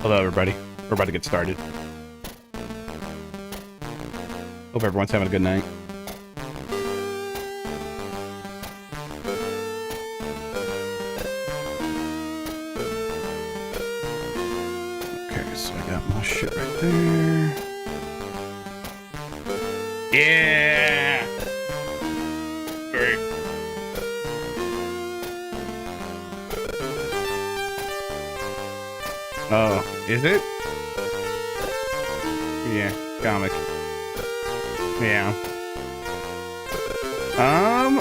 Hello, everybody. We're about to get started. Hope everyone's having a good night. Okay, so I got my shit right there. Yeah! Great. Oh, is it? Yeah, comic. Yeah.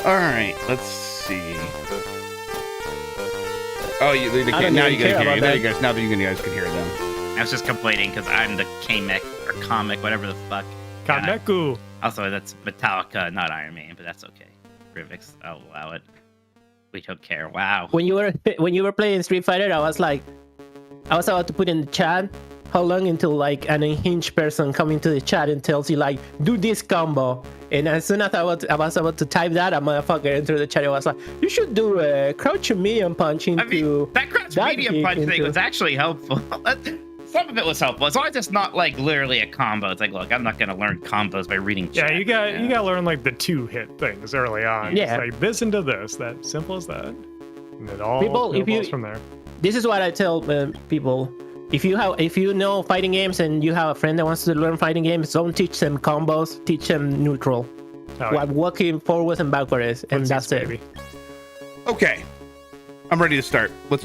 Alright, let's see. Oh, they can't, now you guys can hear them. Now that you guys can hear them. I was just complaining because I'm the K-Mech or comic, whatever the fuck. Kameku. Also, that's Metallica, not Iron Man, but that's okay. Rivix, I'll allow it. We don't care. Wow. When you were playing Street Fighter, I was about to put in the chat how long until like an unhinged person come into the chat and tells you like do this combo, and as soon as I was about to type that, a motherfucker entered the chat and was like, you should do a crouch medium punch into. I mean, that crouch medium punch thing was actually helpful. Some of it was helpful. As long as it's not like literally a combo. It's like, look, I'm not gonna learn combos by reading chat. Yeah, you gotta learn like the 2-hit things early on. Yeah. It's like this into this. That simple as that. And it all People, snowballs from there. This is what I tell people. If you know fighting games and you have a friend that wants to learn fighting games, don't teach them combos. Teach them neutral. What walking forwards and backwards, and that's it. Okay, I'm ready to start. Let's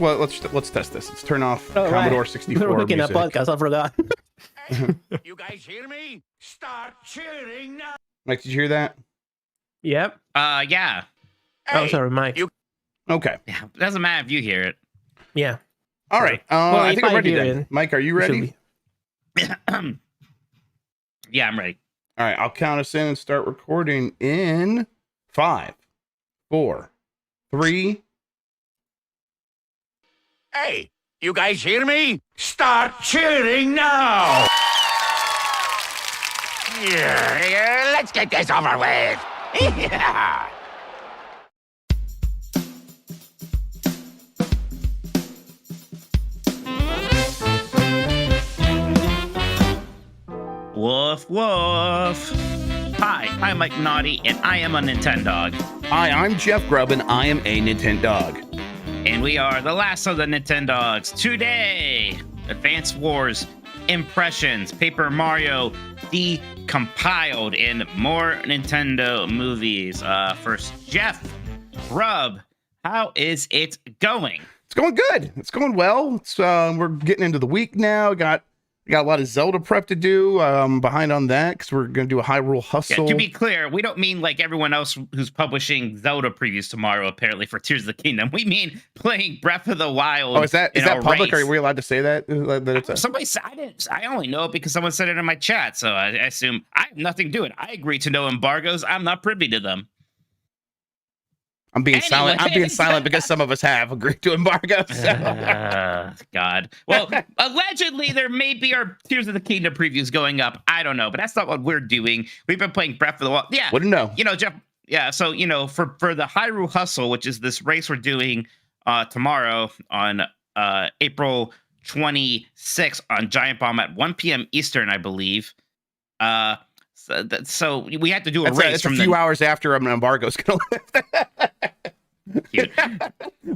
test this. Let's turn off Commodore 64 We're making music. a podcast. I forgot. You guys hear me? Start cheering now. Mike, did you hear that? Yep. Yeah. Oh, sorry, Mike. Okay. Yeah. Doesn't matter if you hear it. Yeah. All right. Well, I if think I'm I ready hear then. it, Mike, are you ready? Yeah, I'm ready. All right. I'll count us in and start recording in 5, 4, 3. Hey, you guys hear me? Start cheering now. Yeah, let's get this over with. Yeah. Woof woof. Hi, I'm Mike Naughty, and I am a Nintendog. Hi, I'm Jeff Grubb, and I am a Nintendog. And we are the last of the Nintendogs. Today, Advance Wars, Impressions, Paper Mario, Decompiled, and more Nintendo movies. First, Jeff Grubb, how is it going? It's going good. It's going well. It's we're getting into the week now. Got a lot of Zelda prep to do. Behind on that because we're going to do a Hyrule Hustle. Yeah, to be clear, we don't mean like everyone else who's publishing Zelda previews tomorrow, apparently, for Tears of the Kingdom. We mean playing Breath of the Wild. Oh, is that public? Race. Are we allowed to say that? That it's Somebody said, I only know it because someone said it in my chat, so I assume I have nothing to do with it. I agree to no embargoes. I'm not privy to them. I'm being silent. I'm being silent because some of us have agreed to embargo. So. God. Well, allegedly there may be our Tears of the Kingdom previews going up. I don't know, but that's not what we're doing. We've been playing Breath of the Wild. Yeah. Wouldn't know. You know, Jeff. Yeah. So for the Hyrule Hustle, which is this race we're doing tomorrow on April 26th on Giant Bomb at 1 p.m. Eastern, I believe. So we had to do a race from a few hours after an embargo is going to lift.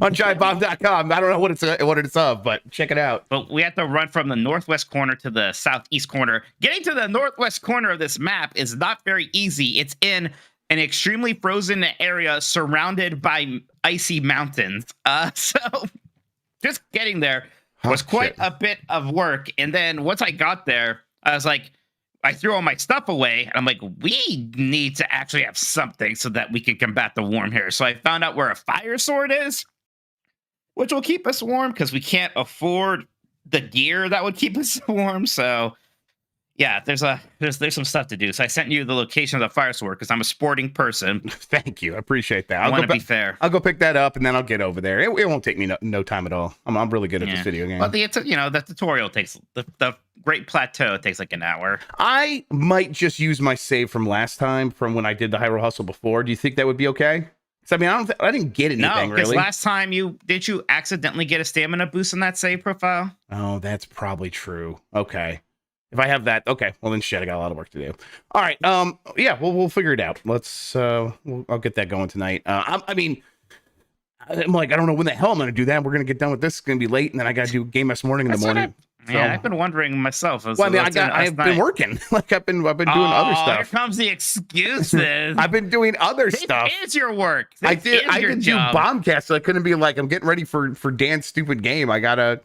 On giantbomb.com. I don't know what it's of, but check it out. But we have to run from the northwest corner to the southeast corner. Getting to the northwest corner of this map is not very easy. It's in an extremely frozen area surrounded by icy mountains. So just getting there was quite a bit of work. And then once I got there, I was like, I threw all my stuff away, and I'm like, we need to actually have something so that we can combat the warm here. So I found out where a fire sword is, which will keep us warm because we can't afford the gear that would keep us warm. So yeah, there's some stuff to do. So I sent you the location of the fire sword because I'm a sporting person. Thank you. I appreciate that. I want to be fair. I'll go pick that up and then I'll get over there. It won't take me no time at all. I'm really good at this video game. Well, the tutorial takes the Great Plateau takes like an hour. I might just use my save from last time from when I did the Hyrule Hustle before. Do you think that would be okay? I mean, I didn't get anything no, because really. last time you accidentally get a stamina boost in that save profile? Oh, that's probably true. Okay. If I have that, okay. Well then shit, I got a lot of work to do. All right. Yeah, we'll figure it out. Let's I'll get that going tonight. I mean, I'm like, I don't know when the hell I'm gonna do that. We're gonna get done with this. It's gonna be late, and then I gotta do Game S morning in the morning. Yeah, I've been wondering myself. Well, I mean, I've been working. Like I've been doing other stuff. Here comes the excuses. I've been doing other stuff. It is your work. I did do Bombcast, so I couldn't be like, I'm getting ready for Dan's stupid game. I gotta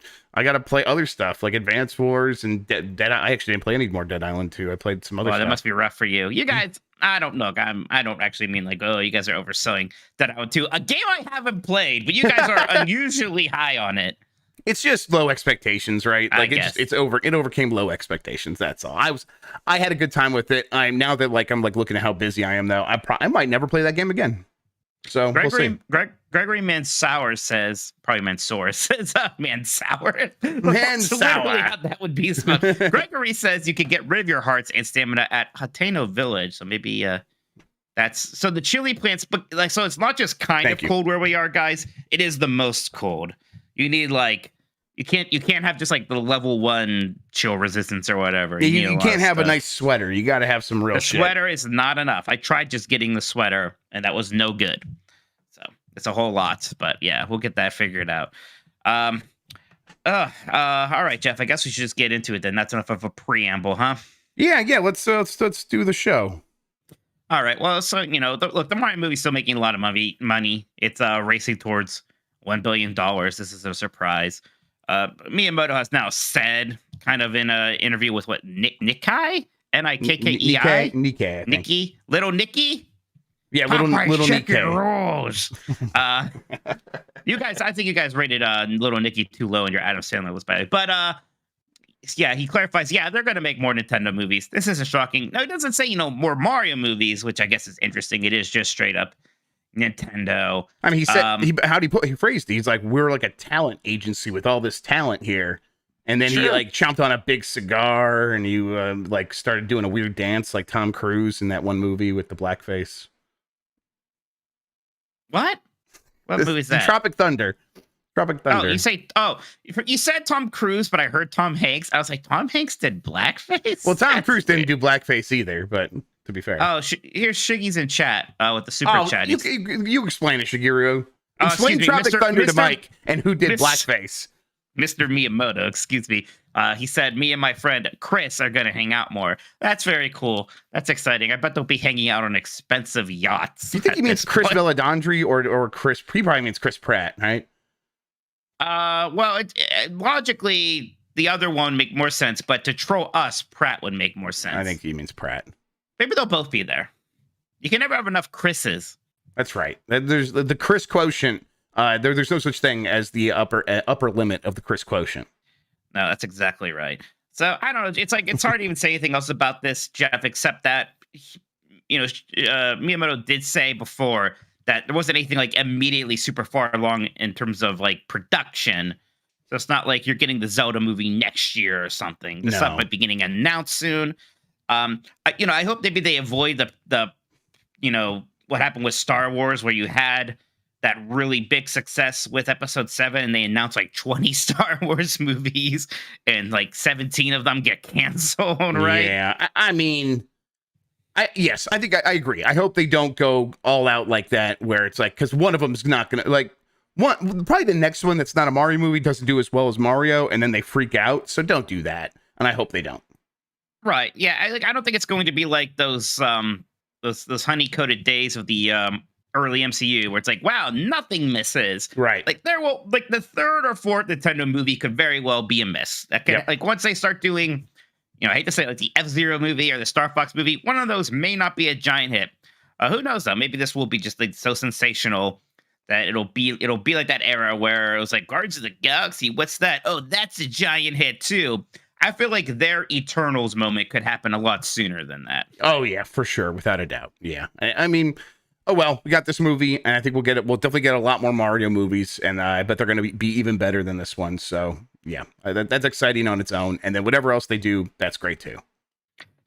play other stuff like Advance Wars and Dead. I actually didn't play any more Dead Island 2. I played some other stuff. That must be rough for you. You guys, I don't know. I don't actually mean like, oh, you guys are overselling Dead Island 2, a game I haven't played, but you guys are unusually high on it. It's just low expectations, right? Like it overcame low expectations. That's all. I had a good time with it. Now that I'm looking at how busy I am though, I might never play that game again. So we'll see. Gregory Mansour says, probably Mansour says, Mansour. Mansour. Literally how that would be spelled. Gregory says you can get rid of your hearts and stamina at Hateno Village. So maybe that's so the chili plants, but like so it's not just kind of cold where we are, guys. It is the most cold. You need like you can't have just like the level 1 chill resistance or whatever. You can't have a nice sweater. You got to have some real shit. The sweater is not enough. I tried just getting the sweater, and that was no good. So it's a whole lot. But yeah, we'll get that figured out. All right, Jeff. I guess we should just get into it then. That's enough of a preamble, huh? Yeah. Let's do the show. All right. Well, so look, the Mario movie's still making a lot of money. It's racing towards $1 billion. This is a surprise. Miyamoto has now said, kind of in an interview with Nikkei, Nikkei, Nikki, little Nikki. Yeah, little Nikkei. Rules. You guys, I think you guys rated little Nikki too low in your Adam Sandler list, by the way. But yeah, he clarifies. Yeah, they're gonna make more Nintendo movies. This isn't shocking. No, it doesn't say more Mario movies, which I guess is interesting. It is just straight up Nintendo. I mean, he said he phrased it. He's like, we're like a talent agency with all this talent here, and then he like chomped on a big cigar and he like started doing a weird dance like Tom Cruise in that one movie with the blackface. What movie is that? Tropic Thunder. Oh, you said Tom Cruise, but I heard Tom Hanks. I was like, Tom Hanks did blackface? Well, Tom Cruise didn't do blackface either, but to be fair. Oh, here's Shiggy's in chat with the super chat. You explain it, Shigeru. Explain Tropic Thunder to Mike and who did blackface. Mr. Miyamoto, excuse me. He said, me and my friend Chris are going to hang out more. That's very cool. That's exciting. I bet they'll be hanging out on expensive yachts. Do you think he means Chris Meledandri or Chris? He probably means Chris Pratt, right? Well, logically, the other one would make more sense, but to troll us, Pratt would make more sense. I think he means Pratt. Maybe they'll both be there. You can never have enough Chris's. That's right. There's the Chris quotient. There's no such thing as the upper limit of the Chris quotient. No, that's exactly right. So I don't know. It's like it's hard to even say anything else about this, Jeff, except that Miyamoto did say before that there wasn't anything like immediately super far along in terms of like production. So it's not like you're getting the Zelda movie next year or something. This stuff might be getting announced soon. I hope maybe they avoid the what happened with Star Wars, where you had that really big success with Episode 7, and they announced like 20 Star Wars movies, and like 17 of them get canceled, right? Yeah, I mean, yes, I think I agree. I hope they don't go all out like that, where it's like, because one of them's not gonna probably the next one that's not a Mario movie doesn't do as well as Mario, and then they freak out. So don't do that, and I hope they don't. Right? Yeah, I don't think it's going to be like those honey-coated days of the early MCU, where it's like, wow, nothing misses. Right? Like the third or fourth Nintendo movie could very well be a miss. That can, like once they start doing, I hate to say it, like the F-Zero movie or the Star Fox movie, one of those may not be a giant hit. Who knows though? Maybe this will be just like so sensational that it'll be like that era where it was like Guardians of the Galaxy. What's that? Oh, that's a giant hit too. I feel like their Eternals moment could happen a lot sooner than that. Oh yeah, for sure, without a doubt. Yeah, I mean, oh well, we got this movie, and I think we'll definitely get a lot more Mario movies, and I bet they're going to be even better than this one. So yeah, that's exciting on its own. And then whatever else they do, that's great too.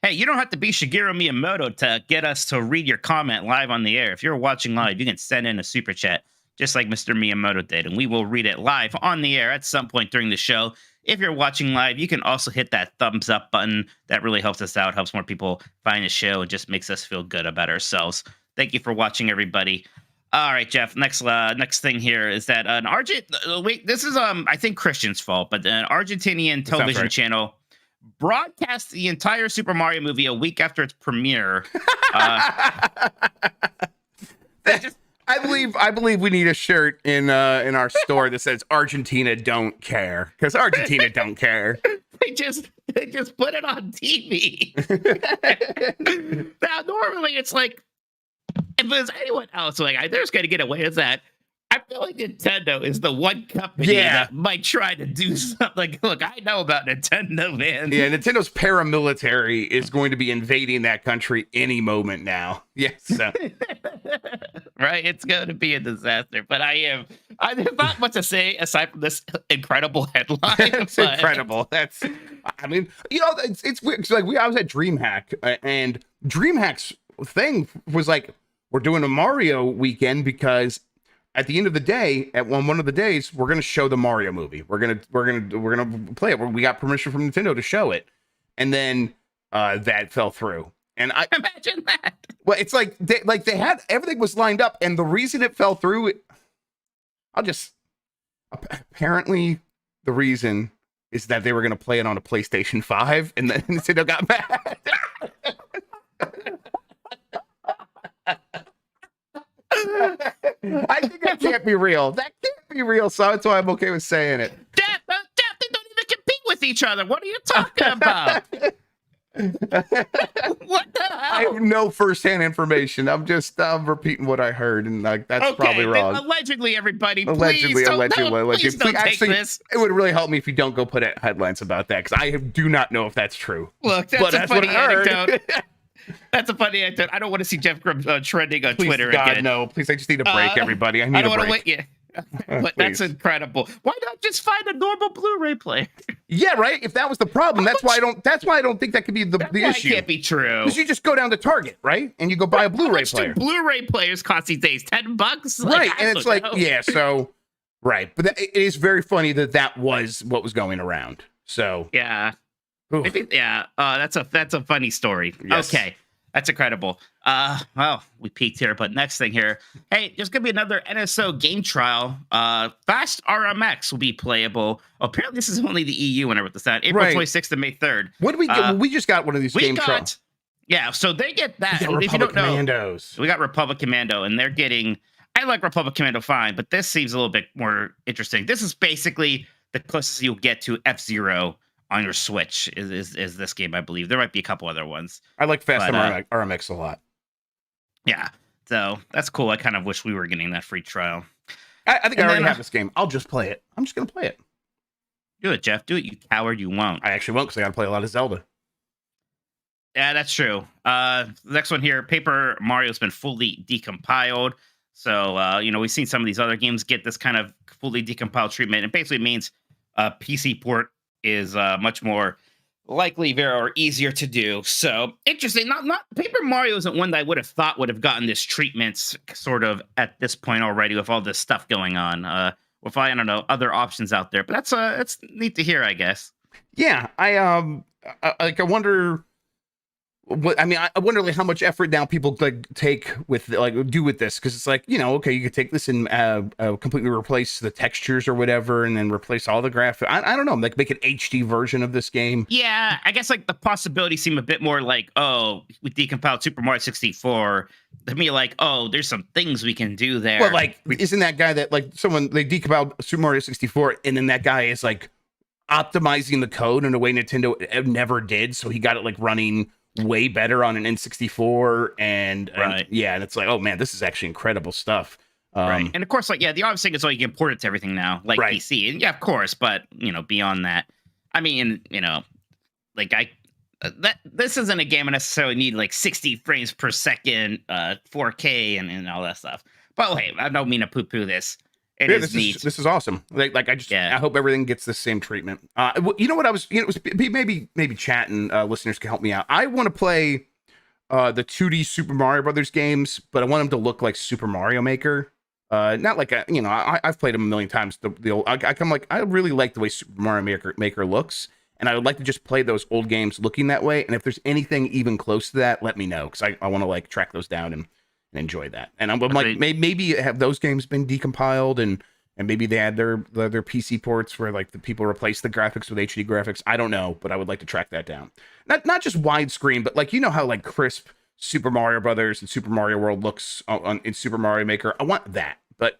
Hey, you don't have to be Shigeru Miyamoto to get us to read your comment live on the air. If you're watching live, you can send in a super chat, just like Mr. Miyamoto did, and we will read it live on the air at some point during the show. If you're watching live, you can also hit that thumbs up button. That really helps us out, helps more people find the show, and just makes us feel good about ourselves. Thank you for watching, everybody. All right, Jeff. Next thing here is that this is I think Christian's fault, but an Argentinian television channel broadcast the entire Super Mario movie a week after its premiere. I believe we need a shirt in our store that says Argentina don't care, because Argentina don't care. They just put it on TV. Now normally it's like, if it was anyone else, like they're just gonna get away with that. I feel like Nintendo is the one company that might try to do something. Like, look, I know about Nintendo, man. Yeah, Nintendo's paramilitary is going to be invading that country any moment now. Yes. So. right? It's going to be a disaster. But there's not much to say aside from this incredible headline. It's but- incredible. That's, I mean, it's weird. 'Cause, like, I was at DreamHack, and DreamHack's thing was like, we're doing a Mario weekend because at the end of the day, at one of the days, we're gonna show the Mario movie. We're gonna play it. We got permission from Nintendo to show it, and then that fell through. And I Imagine that. well, it's like they had everything was lined up, and the reason it fell through, apparently the reason is that they were gonna play it on a PlayStation 5, and then Nintendo got mad. I think that can't be real. That can't be real, so that's why I'm okay with saying it. Death, they don't even compete with each other. What are you talking about? What the I hell? have no firsthand information. I'm repeating what I heard, and like that's probably wrong. Allegedly, everybody. Allegedly, please allegedly. Please don't take Actually, this. it would really help me if you don't go put out headlines about that, because I do not know if that's true. Look, But that's a what funny I heard. anecdote. That's a funny anecdote. I don't want to see Jeff Grubb trending on Please, Twitter God, again. no. Please, I just need a break, everybody. I I need don't a want to break. wait. Yeah. But that's Please. incredible. Why not just find a normal Blu-ray player? Yeah, right. If that was the problem, that's why I don't. That's why I don't think that could be the That issue. can't be true. Because you just go down to Target, right, and you go buy a How Blu-ray much player. do Blu-ray players cost these days? $10? Like, Right, I and it's don't like, know. yeah, so right, but it is very funny that was what was going around. So Yeah. oof. Maybe, yeah. That's a funny story. Yes. Okay. That's incredible. Well, we peaked here, but next thing here. Hey, there's gonna be another NSO game trial. Fast RMX will be playable. Apparently, this is only the EU when I wrote this down. April Right. 26th to May 3rd. What did we get? We just got one of these We game got, trials. yeah, so they get that. We got If you don't Republic know, Commandos. we got Republic Commando, and they're getting. I like Republic Commando fine, but this seems a little bit more interesting. This is basically the closest you'll get to F-Zero on your Switch. Is this game? I believe there might be a couple other ones. I like Fast But, RMX a lot. Yeah, so that's cool. I kind of wish we were getting that free trial. I think I And already then, have this game. I'll just play it. I'm just gonna play it. Do it, Jeff. Do it, you coward. You won't. I actually won't because I gotta play a lot of Zelda. Yeah, that's true. Next one here, Paper Mario's been fully decompiled. So, we've seen some of these other games get this kind of fully decompiled treatment. It basically means a PC port is much more likely or easier to do. So interesting. Not Paper Mario isn't one that I would have thought would have gotten this treatment sort of at this point already with all this stuff going on. With I don't know other options out there, but that's neat to hear, I guess. Yeah, I wonder. I wonder like how much effort now people like take with do with this, because it's like, okay, you could take this and completely replace the textures or whatever, and then replace all the graphics. I don't know, like make an HD version of this game. Yeah, I guess like the possibilities seem a bit more like, oh, we decompiled Super Mario 64. To me, like, oh, there's some things we can do there. Well, like, isn't that guy that like they decompiled Super Mario 64, and then that guy is like optimizing the code in a way Nintendo never did, so he got it like running way better on an N64, and yeah, and it's like, oh man, this is actually incredible stuff. Right, and of course, like, yeah, the obvious thing is, you can port it to everything now, like PC, and yeah, of course, but beyond that, I mean, like this isn't a game I necessarily need like 60 frames per second, 4K, and all that stuff. But hey, I don't mean to poo-poo this. It is neat. This is awesome. I hope everything gets the same treatment. You know what I was, maybe chat and listeners can help me out. I want to play the 2D Super Mario Brothers games, but I want them to look like Super Mario Maker. Not like I've played them a million times. The old, I really like the way Super Mario Maker looks, and I would like to just play those old games looking that way. And if there's anything even close to that, let me know, because I want to like track those down and enjoy that. And I'm like, maybe have those games been decompiled, and maybe they had their PC ports where like the people replace the graphics with HD graphics. I don't know, but I would like to track that down. Not just widescreen, but like, how like crisp Super Mario Brothers and Super Mario World looks in Super Mario Maker. I want that, but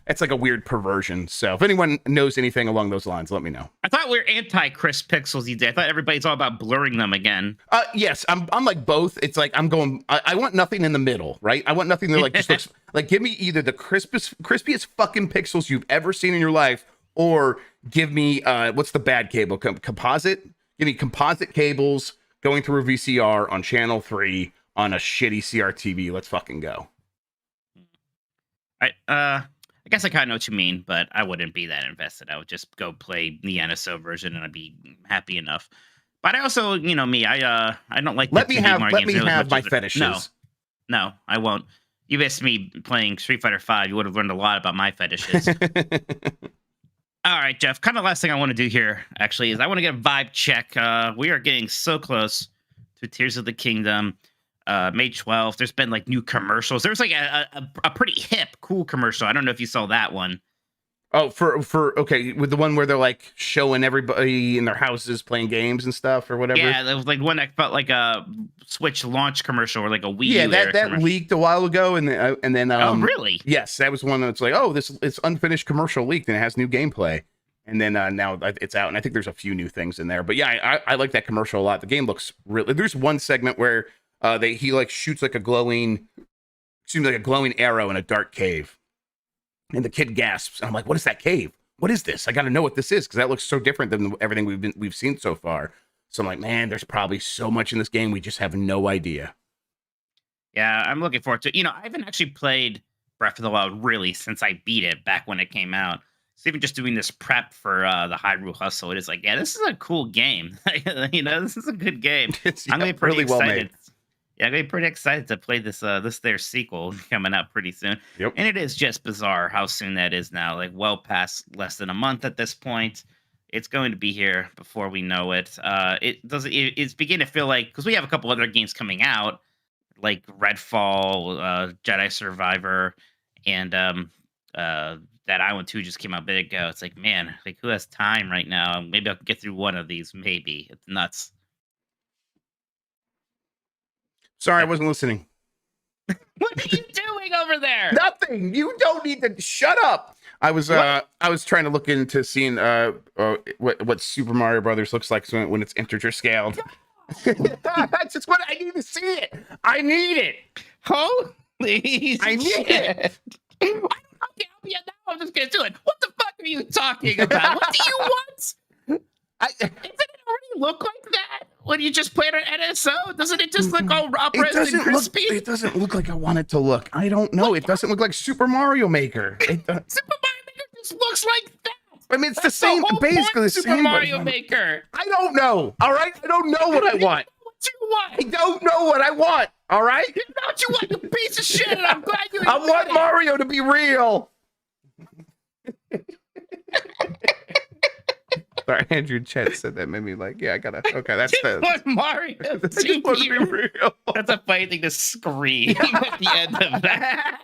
it's like a weird perversion. So if anyone knows anything along those lines, let me know. I thought we were anti-crisp pixels these days. I thought everybody's all about blurring them again. Yes, I'm like both. It's like I want nothing in the middle, right? I want nothing that like just looks like, give me either the crispiest fucking pixels you've ever seen in your life, or give me what's the bad cable? Composite? Give me composite cables going through a VCR on channel 3 on a shitty CRTV. Let's fucking go. I guess I kind of know what you mean, but I wouldn't be that invested. I would just go play the NSO version, and I'd be happy enough. But I also, me, I don't like. Let the me 2D have Mario games nearly as much my as fetishes. No, I won't. You missed me playing Street Fighter V. You would have learned a lot about my fetishes. All right, Jeff. Kind of last thing I want to do here, actually, is I want to get a vibe check. We are getting so close to Tears of the Kingdom. May 12th. There's been like new commercials. There was like a pretty hip, cool commercial. I don't know if you saw that one. Oh, for okay, with the one where they're like showing everybody in their houses playing games and stuff or whatever. Yeah, that was like one that felt like a Switch launch commercial or like a Wii U. Yeah, that commercial. leaked a while ago, and then Oh, really? Yes, that was one that's like, oh, it's unfinished commercial leaked and it has new gameplay, and then now it's out, and I think there's a few new things in there. But yeah, I like that commercial a lot. The game looks really. There's one segment where he like shoots like a glowing arrow in a dark cave, and the kid gasps, and I'm like, what is that cave? What is this? I got to know what this is, because that looks so different than everything we've seen so far. So I'm like, man, there's probably so much in this game we just have no idea. Yeah, I'm looking forward to it. I haven't actually played Breath of the Wild really since I beat it back when it came out. So even just doing this prep for the Hyrule Hustle, it is like, yeah, this is a cool game. This is a good game. I'm gonna be pretty really excited. Well made. Yeah, I'm gonna be pretty excited to play this their sequel coming out pretty soon. Yep. And it is just bizarre how soon that is now. Like well past less than a month at this point. It's going to be here before we know it. It's beginning to feel like, because we have a couple other games coming out, like Redfall, Jedi Survivor, and that Island 2 just came out a bit ago. It's like, man, like who has time right now? Maybe I can get through one of these. Maybe. It's nuts. Sorry, I wasn't listening. What are you doing over there? Nothing. You don't need to shut up. I was trying to look into seeing what Super Mario Brothers looks like when it's integer scaled. That's just what I need to see it. I need it. Holy I need it. I don't know how to help you now. I'm just gonna do it. What the fuck are you talking about? What do you want? Doesn't it already look like that when you just play it on NSO? Doesn't it just look all res and crispy? It doesn't look like I want it to look. I don't know. It doesn't look like Super Mario Maker. Super Mario Maker just looks like that. I mean, it's the same, basically the Super same. Mario Maker. I don't know. All right, I don't know what I want. What you want? I don't know what I want. All right. You know what you want, you piece of shit. And I'm glad you. I want Mario to be real. Sorry, Andrew Chet said that made me like, yeah, I gotta. Okay, that's the. Want Mario to I just want to be real. That's a funny thing to scream at the end of that.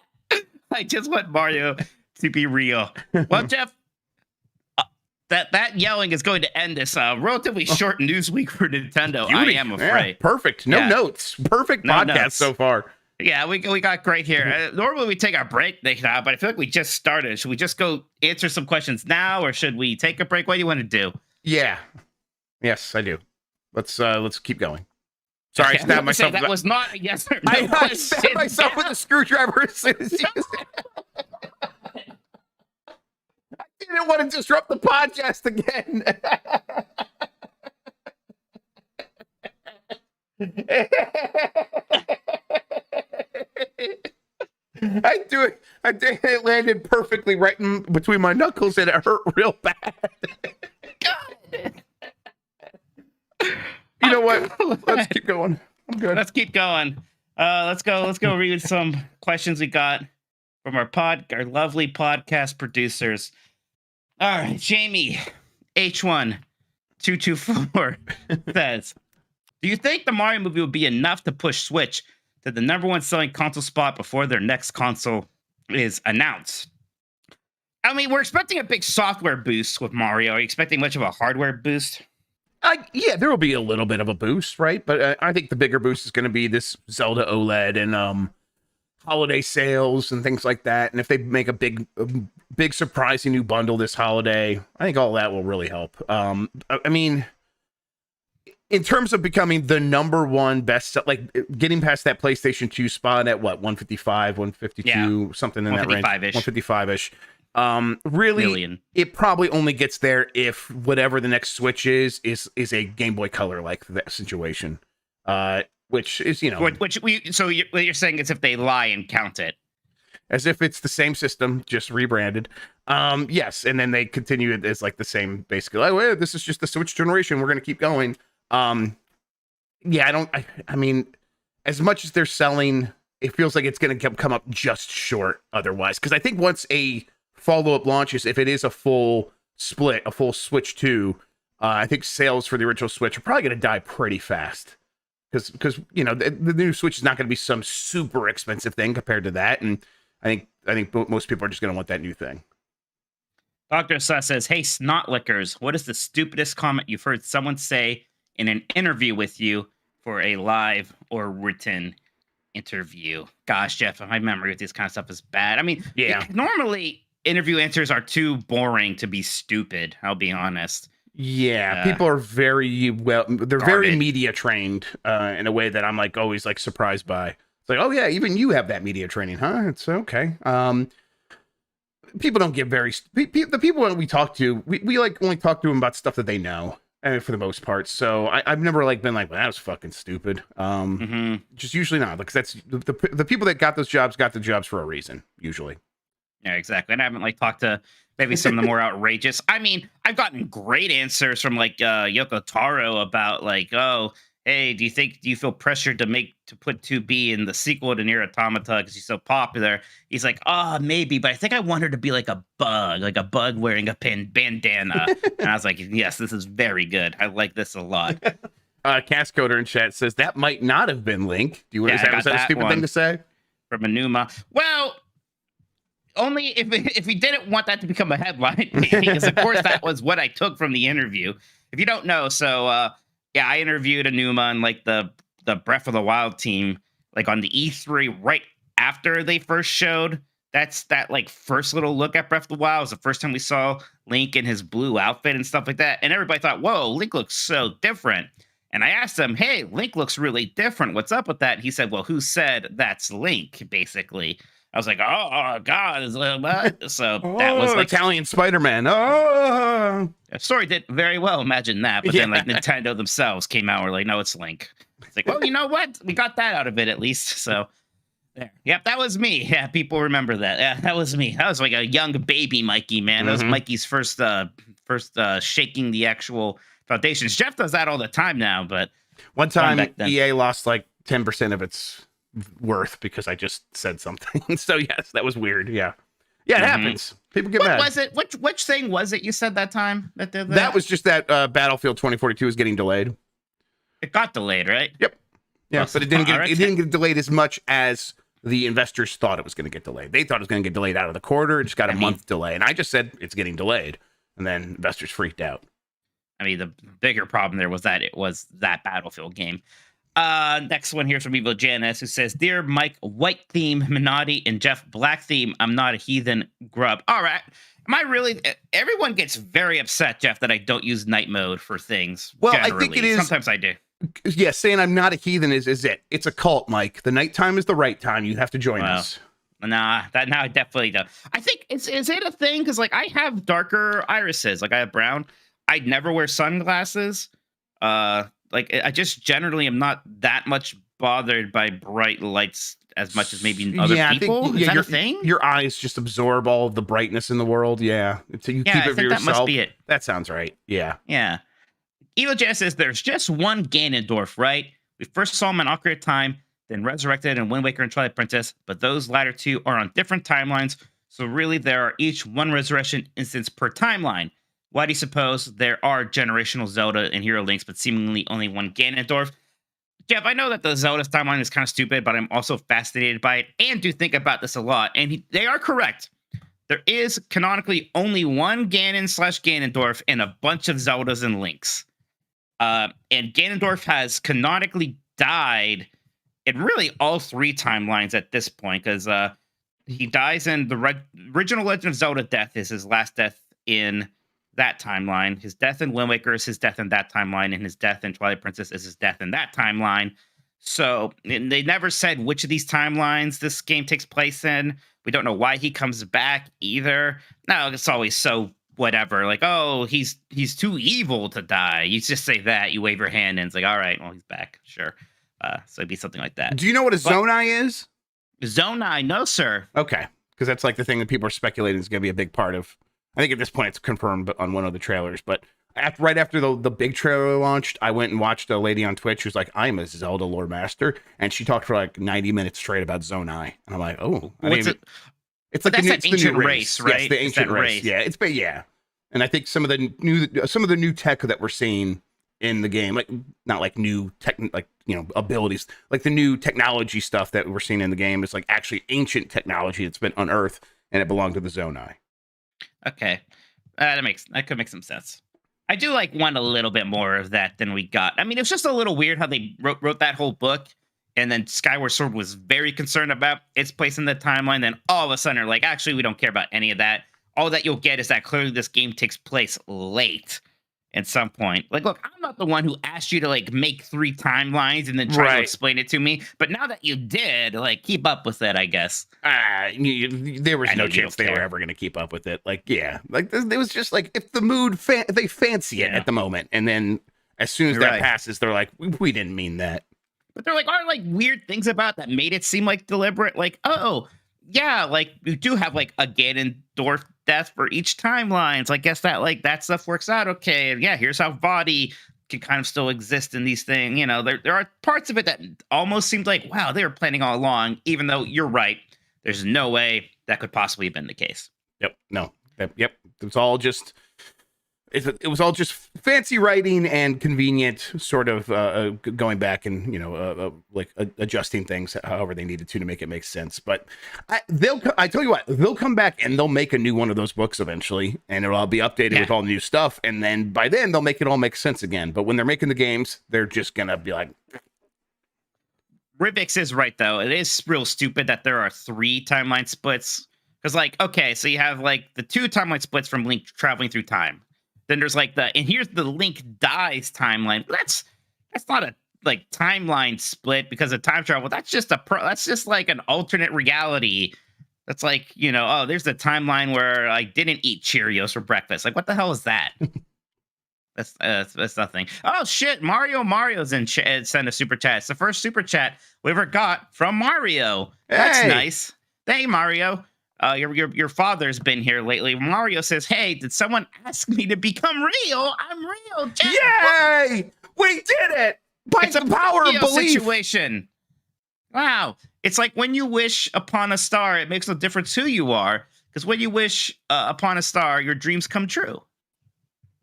I just want Mario to be real. Well, Jeff, that yelling is going to end this relatively short news week for Nintendo. Beauty. I am afraid. Yeah, perfect. No notes. Perfect No podcast notes. so far. Yeah, we got great here. Normally we take our break now, but I feel like we just started. Should we just go answer some questions now, or should we take a break? What do you want to do? Yeah. Yes, I do. Let's keep going. Sorry, I stabbed myself. That was not a yes or no I question. stabbed myself with a screwdriver as soon as you said it. I didn't want to disrupt the podcast again. I did it landed perfectly right in between my knuckles, and it hurt real bad. You know what? Let's keep going. I'm good. Let's keep going. Let's go read some questions we got from our lovely podcast producers. All right, Jamie H1224 says, do you think the Mario movie would be enough to push Switch to the #1 selling console spot before their next console is announced? I mean, we're expecting a big software boost with Mario. Are you expecting much of a hardware boost? Yeah, there will be a little bit of a boost, right? But I think the bigger boost is going to be this Zelda OLED and holiday sales and things like that. And if they make a big surprising new bundle this holiday, I think all that will really help. I mean, in terms of becoming the #1 best, like getting past that PlayStation 2 spot at what, 155, 152, something in that range, 155-ish. Really, million. It probably only gets there if whatever the next Switch is a Game Boy Color like that situation. Which is, so what you're saying is if they lie and count it. as if it's the same system, just rebranded. Yes, and then they continue it as like the same, basically. Like, well, this is just the Switch generation. We're gonna keep going. Yeah, I mean, as much as they're selling, it feels like it's gonna come up just short otherwise. Because I think once a follow-up launches, if it is a full split, a full Switch 2, I think sales for the original Switch are probably gonna die pretty fast. Because you know the new Switch is not going to be some super expensive thing compared to that, and I think most people are just going to want that new thing. Dr. Sus says, "Hey, snot lickers, what is the stupidest comment you've heard someone say in an interview with you for a live or written interview?" Gosh, Jeff, my memory with this kind of stuff is bad. I mean, Yeah. Normally interview answers are too boring to be stupid. I'll be honest. Yeah, people are very they're very Guarded. media trained in a way that I'm like always like surprised by. It's like, oh yeah, even you have that media training, huh? It's okay. People don't give the people that we talk to, we like only talk to them about stuff that they know, for the most part. So I've never like been like, well, that was fucking stupid. Just usually not, because that's the people that got the jobs for a reason, usually. Yeah, exactly. And I haven't like talked to maybe some of the more outrageous. I mean, I've gotten great answers from like Yoko Taro about like, oh, hey, do you feel pressured to put 2B in the sequel to Nier Automata because he's so popular? He's like, oh, maybe, but I think I want her to be like a bug wearing a bandana. And I was like, yes, this is very good. I like this a lot. Cascoder in chat says that might not have been Link. Do you want to say, was that a stupid thing to say? From Anuma. Well, only if we didn't want that to become a headline, because of course that was what I took from the interview. If you don't know, so yeah, I interviewed Anuma and like the Breath of the Wild team, like on the E3 right after they first showed. That's that like first little look at Breath of the Wild. It was the first time we saw Link in his blue outfit and stuff like that. And everybody thought, whoa, Link looks so different. And I asked him, hey, Link looks really different. What's up with that? And he said, well, who said that's Link, basically? I was like, oh God. So that was like Italian Spider-Man. Oh, the story did very well. Imagine that. But then like Nintendo themselves came out and were like, no, it's Link. It's like, well, you know what? We got that out of it at least. So there. Yep, that was me. Yeah, people remember that. Yeah, that was me. That was like a young baby Mikey, man. That was Mikey's first shaking the actual foundations. Jeff does that all the time now, but one time EA lost like 10% of its worth because I just said something. So yes, that was weird. Yeah, it happens. People get mad. What was it? Which thing was it you said that time? That was just that Battlefield 2042 was getting delayed. It got delayed, right? Yep. Yeah, but it didn't get delayed as much as the investors thought it was going to get delayed. They thought it was going to get delayed out of the quarter. It just got a month delay, and I just said it's getting delayed, and then investors freaked out. I mean, the bigger problem there was that it was that Battlefield game. Next one here from Evil Janice, who says, "Dear Mike, white theme Minotti, and Jeff, black theme. I'm not a heathen Grubb." All right. Am I really? Everyone gets very upset, Jeff, that I don't use night mode for things. Well, generally. I think it is. Sometimes I do. Yeah, saying I'm not a heathen is it. It's a cult, Mike. The nighttime is the right time. You have to join us. Nah, I definitely don't. I think is it a thing? Because like I have darker irises, like I have brown. I never wear sunglasses. Like I just generally am not that much bothered by bright lights as much as maybe other people. Is that a thing? Your eyes just absorb all of the brightness in the world. Yeah, so you keep it for yourself. That must be it. That sounds right. Yeah. Yeah. Evil Jazz says there's just one Ganondorf, right? We first saw him in Ocarina of Time, then resurrected in Wind Waker and Twilight Princess, but those latter two are on different timelines, so really there are each one resurrection instance per timeline. Why do you suppose there are generational Zelda and Hero Links, but seemingly only one Ganondorf? Jeff, I know that the Zelda timeline is kind of stupid, but I'm also fascinated by it and do think about this a lot, and they are correct. There is canonically only one Ganon/Ganondorf and a bunch of Zeldas and Links. And Ganondorf has canonically died in really all three timelines at this point, because he dies in the original Legend of Zelda death is his last death in that timeline. His death in Wind Waker is his death in that timeline, and his death in Twilight Princess is his death in that timeline. So they never said which of these timelines this game takes place in. We don't know why he comes back either. No, it's always so whatever, like, oh, he's too evil to die. You just say that, you wave your hand, and it's like, all right, well, he's back, sure. So it'd be something like that. Do you know what a Zonai is? Zonai, no, sir. Okay, because that's like the thing that people are speculating is going to be a big part of. I think at this point it's confirmed on one of the trailers, but right after the big trailer launched, I went and watched a lady on Twitch who's like, "I'm a Zelda lore master," and she talked for like 90 minutes straight about Zonai, and I'm like, "Oh, What's it? It's like That's the that new ancient race, race, right? Yes, the It's ancient that race. Yeah, yeah. And I think some of the new tech that we're seeing in the game, like not like new tech, like abilities, like the new technology stuff that we're seeing in the game is like actually ancient technology that's been unearthed and it belonged to the Zonai. Okay, that could make some sense. I do want a little bit more of that than we got. I mean, it's just a little weird how they wrote that whole book, and then Skyward Sword was very concerned about its place in the timeline. Then all of a sudden, they're like, actually, we don't care about any of that. All that you'll get is that clearly this game takes place late at some point. Like, look, I'm not the one who asked you to make 3 timelines and then try to explain it to me. But now that you did, keep up with it, I guess. There was no chance they were ever going to keep up with it. It was just if the mood, they fancy it at the moment. And then as soon as that passes, they're like, we didn't mean that. But there are weird things about that made it seem deliberate. Oh, yeah, you do have a Ganondorf death for each timeline. So I guess that stuff works out okay. Yeah, here's how body can kind of still exist in these things. There are parts of it that almost seemed wow, they were planning all along, even though you're right. There's no way that could possibly have been the case. Yep. No. Yep. It was all just fancy writing and convenient sort of going back and adjusting things however they needed to make it make sense. But I tell you what, they'll come back and they'll make a new one of those books eventually, and it'll all be updated with all new stuff. And then by then they'll make it all make sense again. But when they're making the games, they're just gonna be like. Rivix is right though. It is real stupid that there are 3 timeline splits. Because okay, so you have the 2 timeline splits from Link traveling through time. Then there's and here's the Link dies timeline. But that's not a timeline split because of time travel. That's just an alternate reality. That's there's the timeline where I didn't eat Cheerios for breakfast. What the hell is that? That's nothing. Oh shit, Mario's in send a super chat. It's the first super chat we ever got from Mario. That's nice. Hey Mario. Your father's been here lately. Mario says, "Hey, did someone ask me to become real? I'm real, Jeff." Yay! We did it! By the power of belief. Situation. Wow. It's like when you wish upon a star, it makes no difference who you are. Because when you wish upon a star, your dreams come true.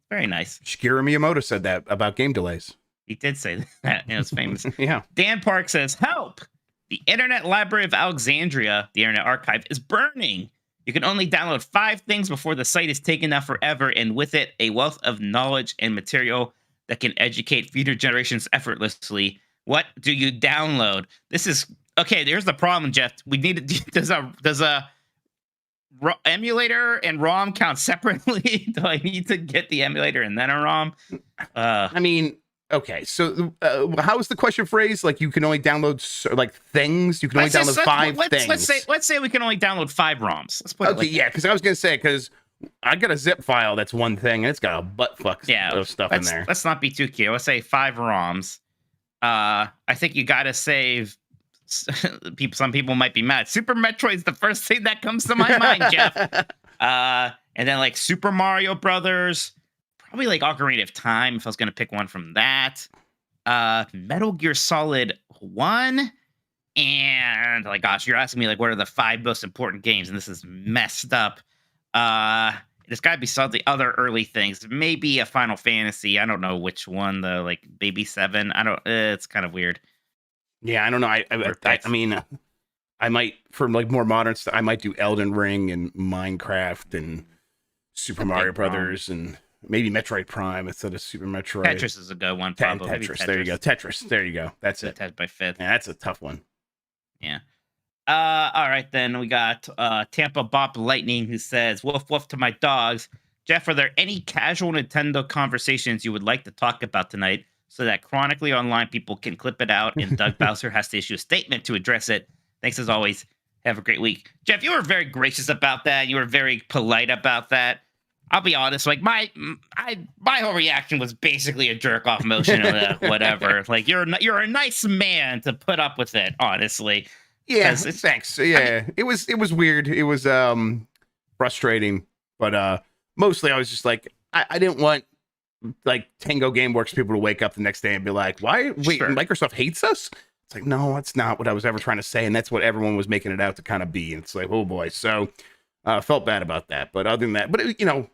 Very nice. Shigeru Miyamoto said that about game delays. He did say that. It was famous. Yeah. Dan Park says, "Help! The Internet Library of Alexandria, the Internet Archive, is burning. You can only download 5 things before the site is taken down forever, and with it, a wealth of knowledge and material that can educate future generations effortlessly. What do you download?" This is okay. Here's the problem, Jeff. We need does a emulator and ROM count separately? Do I need to get the emulator and then a ROM? I mean. Okay, so how is the question phrased? You can only download things. You can only download 5 things. Let's say we can only download 5 ROMs. Let's put it yeah, because I was gonna say I got a zip file that's one thing and it's got a butt fuck of stuff in there. Let's not be too cute. Let's say 5 ROMs. I think you got to save. Some people might be mad. Super Metroid's the first thing that comes to my mind, Jeff. And then Super Mario Brothers. Probably Ocarina of Time if I was going to pick one from that. Metal Gear Solid 1. And gosh, you're asking me what are the 5 most important games, and this is messed up. There's got to be some of the other early things. Maybe a Final Fantasy. I don't know which one. The Baby 7. I don't. It's kind of weird. Yeah, I don't know. I mean, I might for more modern stuff. I might do Elden Ring and Minecraft and Super Mario Brothers and. Maybe Metroid Prime instead of Super Metroid. Tetris is a good one. Probably. Tetris. There you go. Tetris. There you go. That's it. By 5th. Yeah, that's a tough one. Yeah. All right, then we got Tampa Bop Lightning who says, "Woof woof to my dogs." Jeff, are there any casual Nintendo conversations you would like to talk about tonight so that chronically online people can clip it out and Doug Bowser has to issue a statement to address it? Thanks as always. Have a great week. Jeff, you were very gracious about that. You were very polite about that. I'll be honest, my whole reaction was basically a jerk off motion of whatever. You're a nice man to put up with it, honestly. Yeah, 'Cause it's- thanks. Yeah, it was weird. It was frustrating, but mostly I was just like, I didn't want like Tango Gameworks people to wake up the next day and be like, why? Wait, Sure. Microsoft hates us? It's like, no, that's not what I was ever trying to say, and that's what everyone was making it out to kind of be. And it's like, oh boy. So felt bad about that. But other than that, but you know,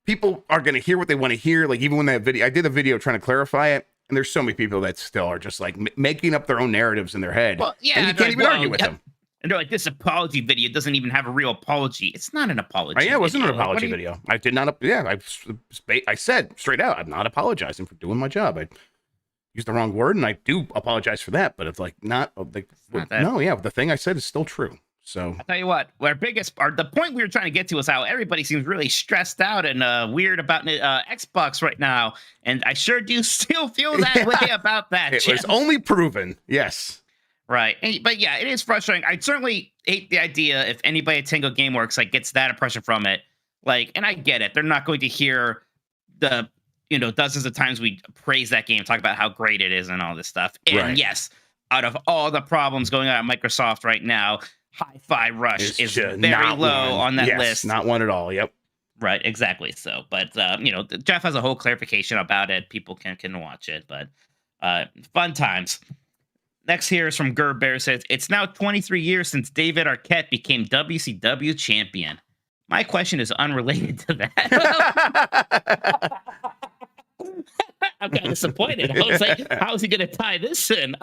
people are going to hear what they want to hear. Like even when that video, I did a video trying to clarify it, and there's so many people that still are just like making up their own narratives in their head. Well, yeah, and you can't even argue with them. And they're like, this apology video doesn't even have a real apology. It's not an apology. Yeah, it wasn't an video. Like, what apology are you- video. I did not. Yeah, I said straight out, I'm not apologizing for doing my job. I used the wrong word, and I do apologize for that. But it's like not like not that. no, yeah, the thing I said is still true. So I'll tell you what, the point we were trying to get to is how everybody seems really stressed out and weird about Xbox right now. And I sure do still feel that way about that. it was Jim. only proven. Yes. Right. But yeah, it is frustrating. I certainly hate the idea if anybody at Tango Gameworks like gets that impression from it. Like, and I get it. They're not going to hear the, dozens of times we praise that game, talk about how great it is and all this stuff. And Right. yes, out of all the problems going on at Microsoft right now, Hi-Fi Rush It's is just very not low one. on that Yes, list. Not one at all. Yep. Right, exactly. So, but Jeff has a whole clarification about it. People can watch it, but fun times. Next here is from Grubb Bear says, it's now 23 years since David Arquette became WCW champion. My question is unrelated to that. I'm kind of disappointed. I was like, how is he going to tie this in?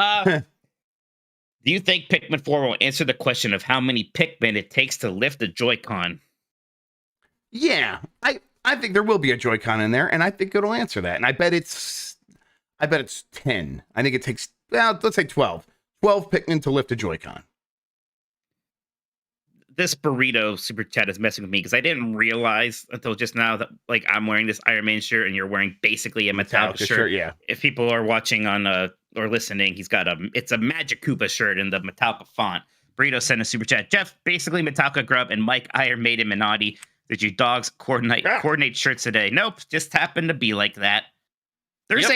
Do you think Pikmin 4 will answer the question of how many Pikmin it takes to lift a Joy-Con? Yeah, I think there will be a Joy-Con in there, and I think it'll answer that. And I bet it's 10. I think it takes, well, let's say 12. 12 Pikmin to lift a Joy-Con. This burrito super chat is messing with me because I didn't realize until just now that like I'm wearing this Iron Man shirt and you're wearing basically a Metallica shirt. Yeah. If people are watching on or listening, it's a Magic Koopa shirt in the Metallica font. Burrito sent a super chat. Jeff, basically Metallica Grubb and Mike Iron Maiden Minotti. Did you dogs coordinate shirts today? Nope, just happened to be like that. There's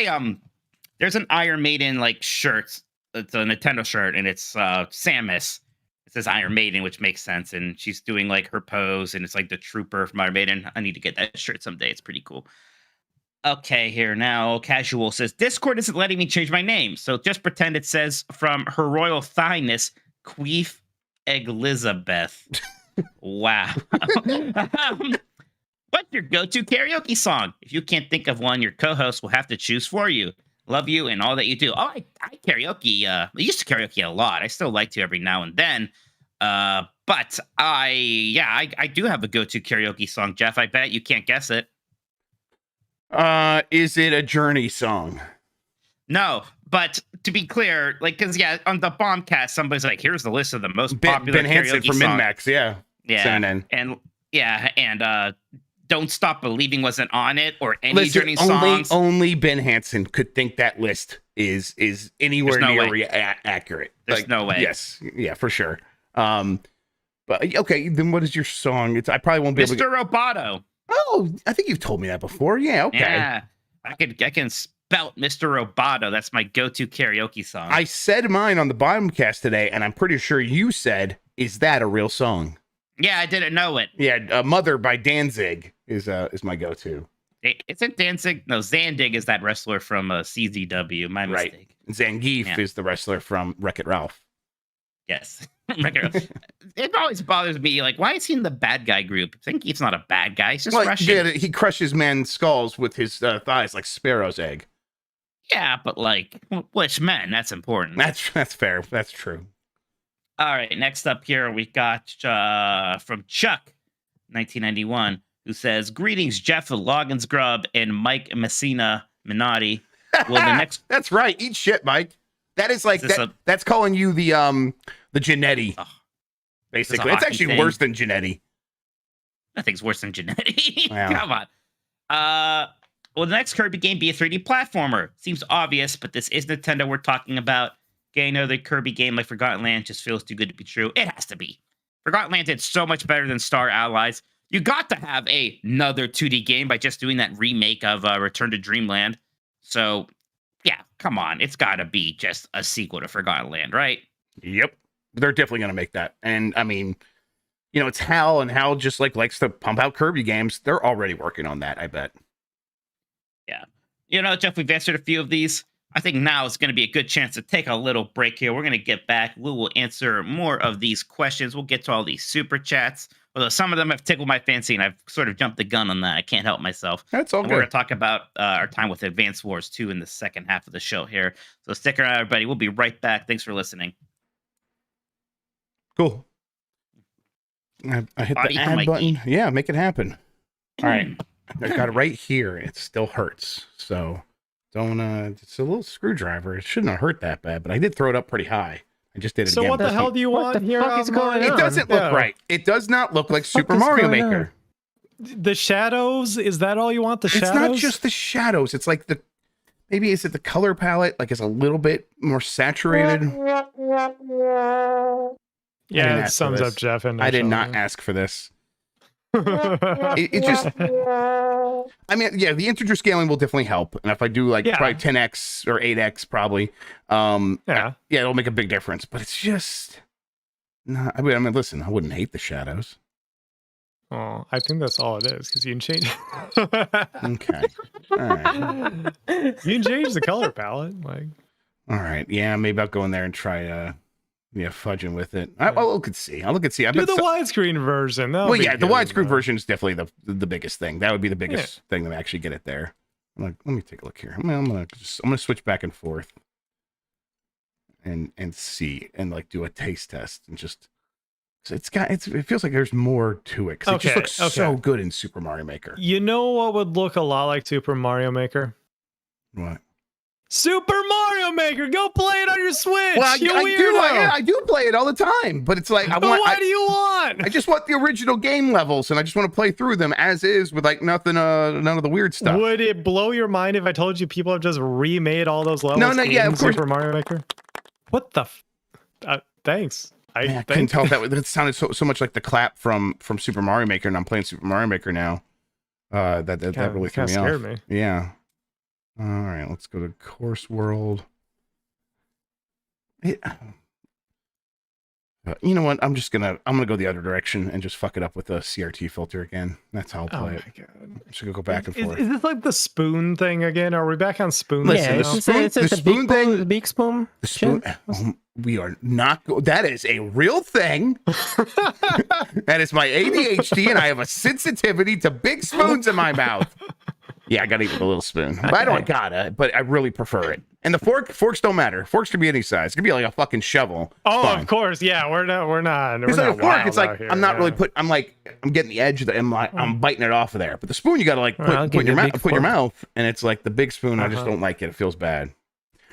there's an Iron Maiden like shirt. It's a Nintendo shirt and it's Samus. It says Iron Maiden, which makes sense. And she's doing like her pose and it's like the trooper from Iron Maiden. I need to get that shirt someday. It's pretty cool. Okay, here now. Casual says, Discord isn't letting me change my name. So just pretend it says from Her Royal Thighness, Queef Elizabeth. Wow. What's your go-to karaoke song? If you can't think of one, your co-host will have to choose for you. Love you and all that you do. Oh, I karaoke. I used to karaoke a lot. I still like to every now and then. But I do have a go-to karaoke song, Jeff. I bet you can't guess it. Is it a Journey song? No, but to be clear, like, because on the Bombcast, somebody's like, "Here's the list of the most popular Ben Hansen karaoke from songs." Min-Max, yeah. Yeah, and "Don't Stop Believing" wasn't on it, or any Listen, Journey songs. Only Ben Hansen could think that list is anywhere There's no near accurate. There's no way. Yes, yeah, for sure. But okay, then what is your song? I probably won't be able to. Mr. Roboto. Oh, I think you've told me that before. Yeah, okay. Yeah, I can spelt Mr. Roboto. That's my go-to karaoke song. I said mine on the Bombcast today, and I'm pretty sure you said, "Is that a real song?" Yeah, I didn't know it. Yeah, "Mother" by Danzig is my go-to. Isn't Danzig? No, Zandig is that wrestler from CZW. My Right. mistake. Zangief is the wrestler from Wreck-It Ralph. Yes. It always bothers me. Like, why is he in the bad guy group? Zangief's not a bad guy. He's just Russian. Yeah, he crushes men's skulls with his thighs like Sparrow's egg. Yeah, but like, which men? That's important. That's fair. That's true. All right, next up here we got from Chuck, 1991, who says, "Greetings, Jeff Loggins Grubb and Mike Messina Minotti. Will the next That's right. Eat shit, Mike. That is like Is this that. That's calling you the Genetti. Oh, Basically, a it's hockey actually thing. worse than Genetti. Nothing's worse than Genetti. Wow. Come on. Will the next Kirby game be a 3D platformer? Seems obvious, but this is Nintendo we're talking about. Getting another Kirby game like Forgotten Land just feels too good to be true. It has to be. Forgotten Land did so much better than Star Allies. You got to have another 2D game by just doing that remake of Return to Dreamland. So, yeah, come on. It's got to be just a sequel to Forgotten Land, right? Yep. They're definitely going to make that. And I mean, you know, it's Hal, and Hal just like likes to pump out Kirby games. They're already working on that, I bet. Yeah. You know, Jeff, we've answered a few of these. I think now is going to be a good chance to take a little break here. We're going to get back. We will answer more of these questions. We'll get to all these super chats, although some of them have tickled my fancy, and I've sort of jumped the gun on that. I can't help myself. That's all And good. we're going to talk about our time with Advance Wars 2 in the second half of the show here. So stick around, everybody. We'll be right back. Thanks for listening. Cool. I hit Body the for add Mikey. button. Yeah, make it happen. All right. I got it right here. It still hurts. So don't it's a little screwdriver. It shouldn't have hurt that bad, but I did throw it up pretty high. I just did it So again. what the hell do you What want the here? fuck is going It on? doesn't look Yeah. right. It does not look like Super is Mario going Maker. The shadows? Is that all you want? The It's shadows? not just the shadows. It's like maybe is it the color palette? Like it's a little bit more saturated. I didn't Yeah, ask it for sums this. up Jeff. And I did not ask for this. It just, I mean, yeah, the integer scaling will definitely help. And if I do like Yeah. probably 10x or 8x, probably, Yeah. yeah, it'll make a big difference. But it's just, not, I mean, listen, I wouldn't hate the shadows. Oh, I think that's all it is because you can change. Okay. All right. You can change the color palette. Like, All right. Yeah, maybe I'll go in there and try, fudging with it. I'll look and see. I'll look and see. I do bet the widescreen version. well, yeah, the widescreen version is definitely the biggest thing. That would be the biggest thing that actually get it there. I'm like, let me take a look here. I'm gonna switch back and forth and see and like do a taste test and just it feels like there's more to it because it just looks so good in Super Mario Maker. You know what would look a lot like Super Mario Maker? What? Super Mario Maker. Go play it on your Switch. Well, you I weirdo. do play it all the time, but it's like But why do you want? I just want the original game levels, and I just want to play through them as is with like nothing, none of the weird stuff. Would it blow your mind if I told you people have just remade all those levels in yeah, of course. Super Mario Maker? What the? Thanks. I couldn't tell if that sounded so much like the clap from Super Mario Maker, and I'm playing Super Mario Maker now. That really threw me scared off. me. Yeah. All right, let's go to Course World. You know what? I'm gonna go the other direction and just fuck it up with a CRT filter again. That's how I'll play it. God. I'm just gonna go back and forth. Is this like the spoon thing again? Are we back on spoon? Listen, Yeah, the now? spoon- it's the a spoon big thing- spoon, big spoon. The spoon. We are not. That is a real thing. That is my ADHD, and I have a sensitivity to big spoons in my mouth. Yeah, I gotta eat with a little spoon. But I don't gotta, but I really prefer it. And the forks don't matter. Forks can be any size. It can be like a fucking shovel. Oh, Fine. of course. Yeah, we're not. It's We're like a not fork. wild It's like out here, I'm not really yeah. I'm getting the edge of the. I'm biting it off of there. But the spoon you gotta like I'll put give in your you a mouth, big put in your fork. mouth, and it's like the big spoon. I just Uh-huh. don't like it. It feels bad.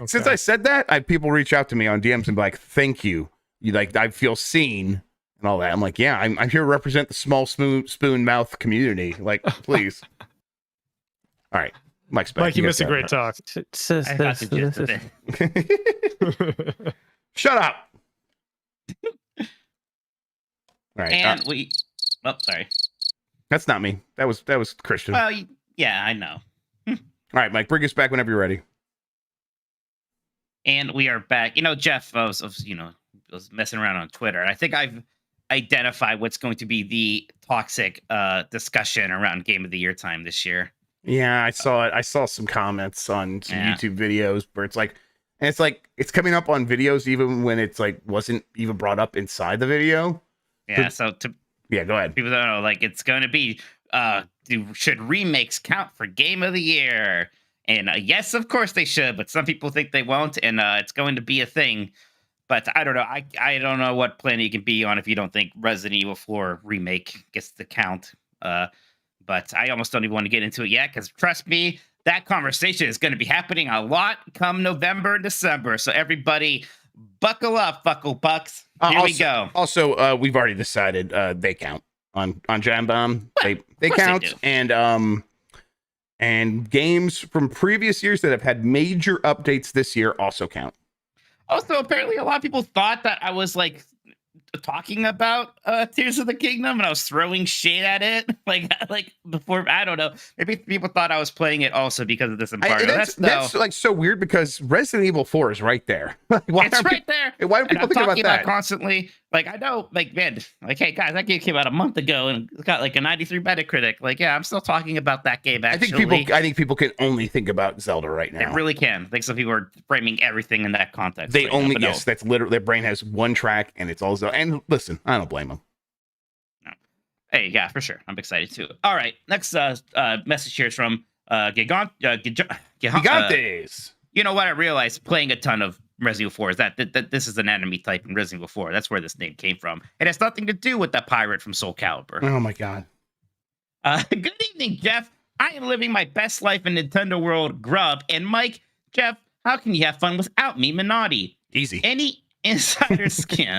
Since Okay. I said that, I had people reach out to me on DMs and be like, "Thank you. You like I feel seen and all that." I'm like, "Yeah, I'm here to represent the small spoon mouth community. Like, please." All right, Mike's back. Mike, you missed a guys great talk. I got the gist of it. got it. Shut up. All right, And we. Oh, sorry. that's not me. That was Christian. Well, yeah, I know. All right, Mike, bring us back whenever you're ready. And we are back. You know, Jeff, I was messing around on Twitter, and I think I've identified what's going to be the toxic discussion around Game of the Year time this year. Yeah, I saw it. I saw some comments on some Yeah. YouTube videos where it's like it's coming up on videos even when it's like wasn't even brought up inside the video. Yeah, so to Yeah, go ahead. people that don't know, like, it's going to be should remakes count for Game of the Year? And yes, of course they should, but some people think they won't, and it's going to be a thing. But I don't know. I don't know what planet you can be on if you don't think Resident Evil 4 remake gets the count. But I almost don't even want to get into it yet, because trust me, that conversation is going to be happening a lot come November and December. So everybody, buckle up, buckle bucks. Here we go. Also, we've already decided they count on Jam Bomb. They course they count, do. and games from previous years that have had major updates this year also count. Also, apparently, a lot of people thought that I was like talking about Tears of the Kingdom, and I was throwing shade at it, like before. I don't know. Maybe people thought I was playing it also because of this embargo. That's like so weird because Resident Evil 4 is right there. Why it's right there. Why are people thinking about that? Constantly? Like, I know, like, man, like, hey guys, that game came out a month ago and it's got like a 93 Metacritic. Like, yeah, I'm still talking about that game. Actually, I think people can only think about Zelda right now. They really can. I think some people are framing everything in that context. They right only now, yes, that's literally their brain has one track and it's all Zelda. And listen, I don't blame them. No. Hey, yeah, for sure. I'm excited too. All right, next message here is from Gigantes. You know what? I realized playing a ton of Resident Evil 4 is that this is an enemy type in Resident Evil 4. That's where this name came from. It has nothing to do with the pirate from Soul Calibur. Oh my god. Good evening, Jeff. I am living my best life in Nintendo World, Grubb. And Mike, Jeff, how can you have fun without me, Minotti? Easy. Any insider scoop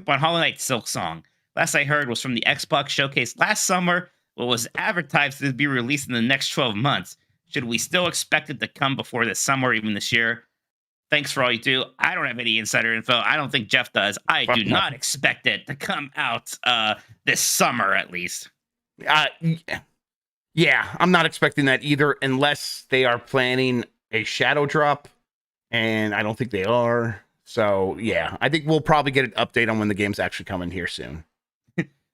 on Hollow Knight Silk Song? Last I heard was from the Xbox showcase last summer, but was advertised to be released in the next 12 months. Should we still expect it to come before this summer or even this year? Thanks for all you do. I don't have any insider info. I don't think Jeff does. I do not expect it to come out this summer, at least. Yeah, I'm not expecting that either, unless they are planning a shadow drop, and I don't think they are. So, yeah, I think we'll probably get an update on when the game's actually coming here soon.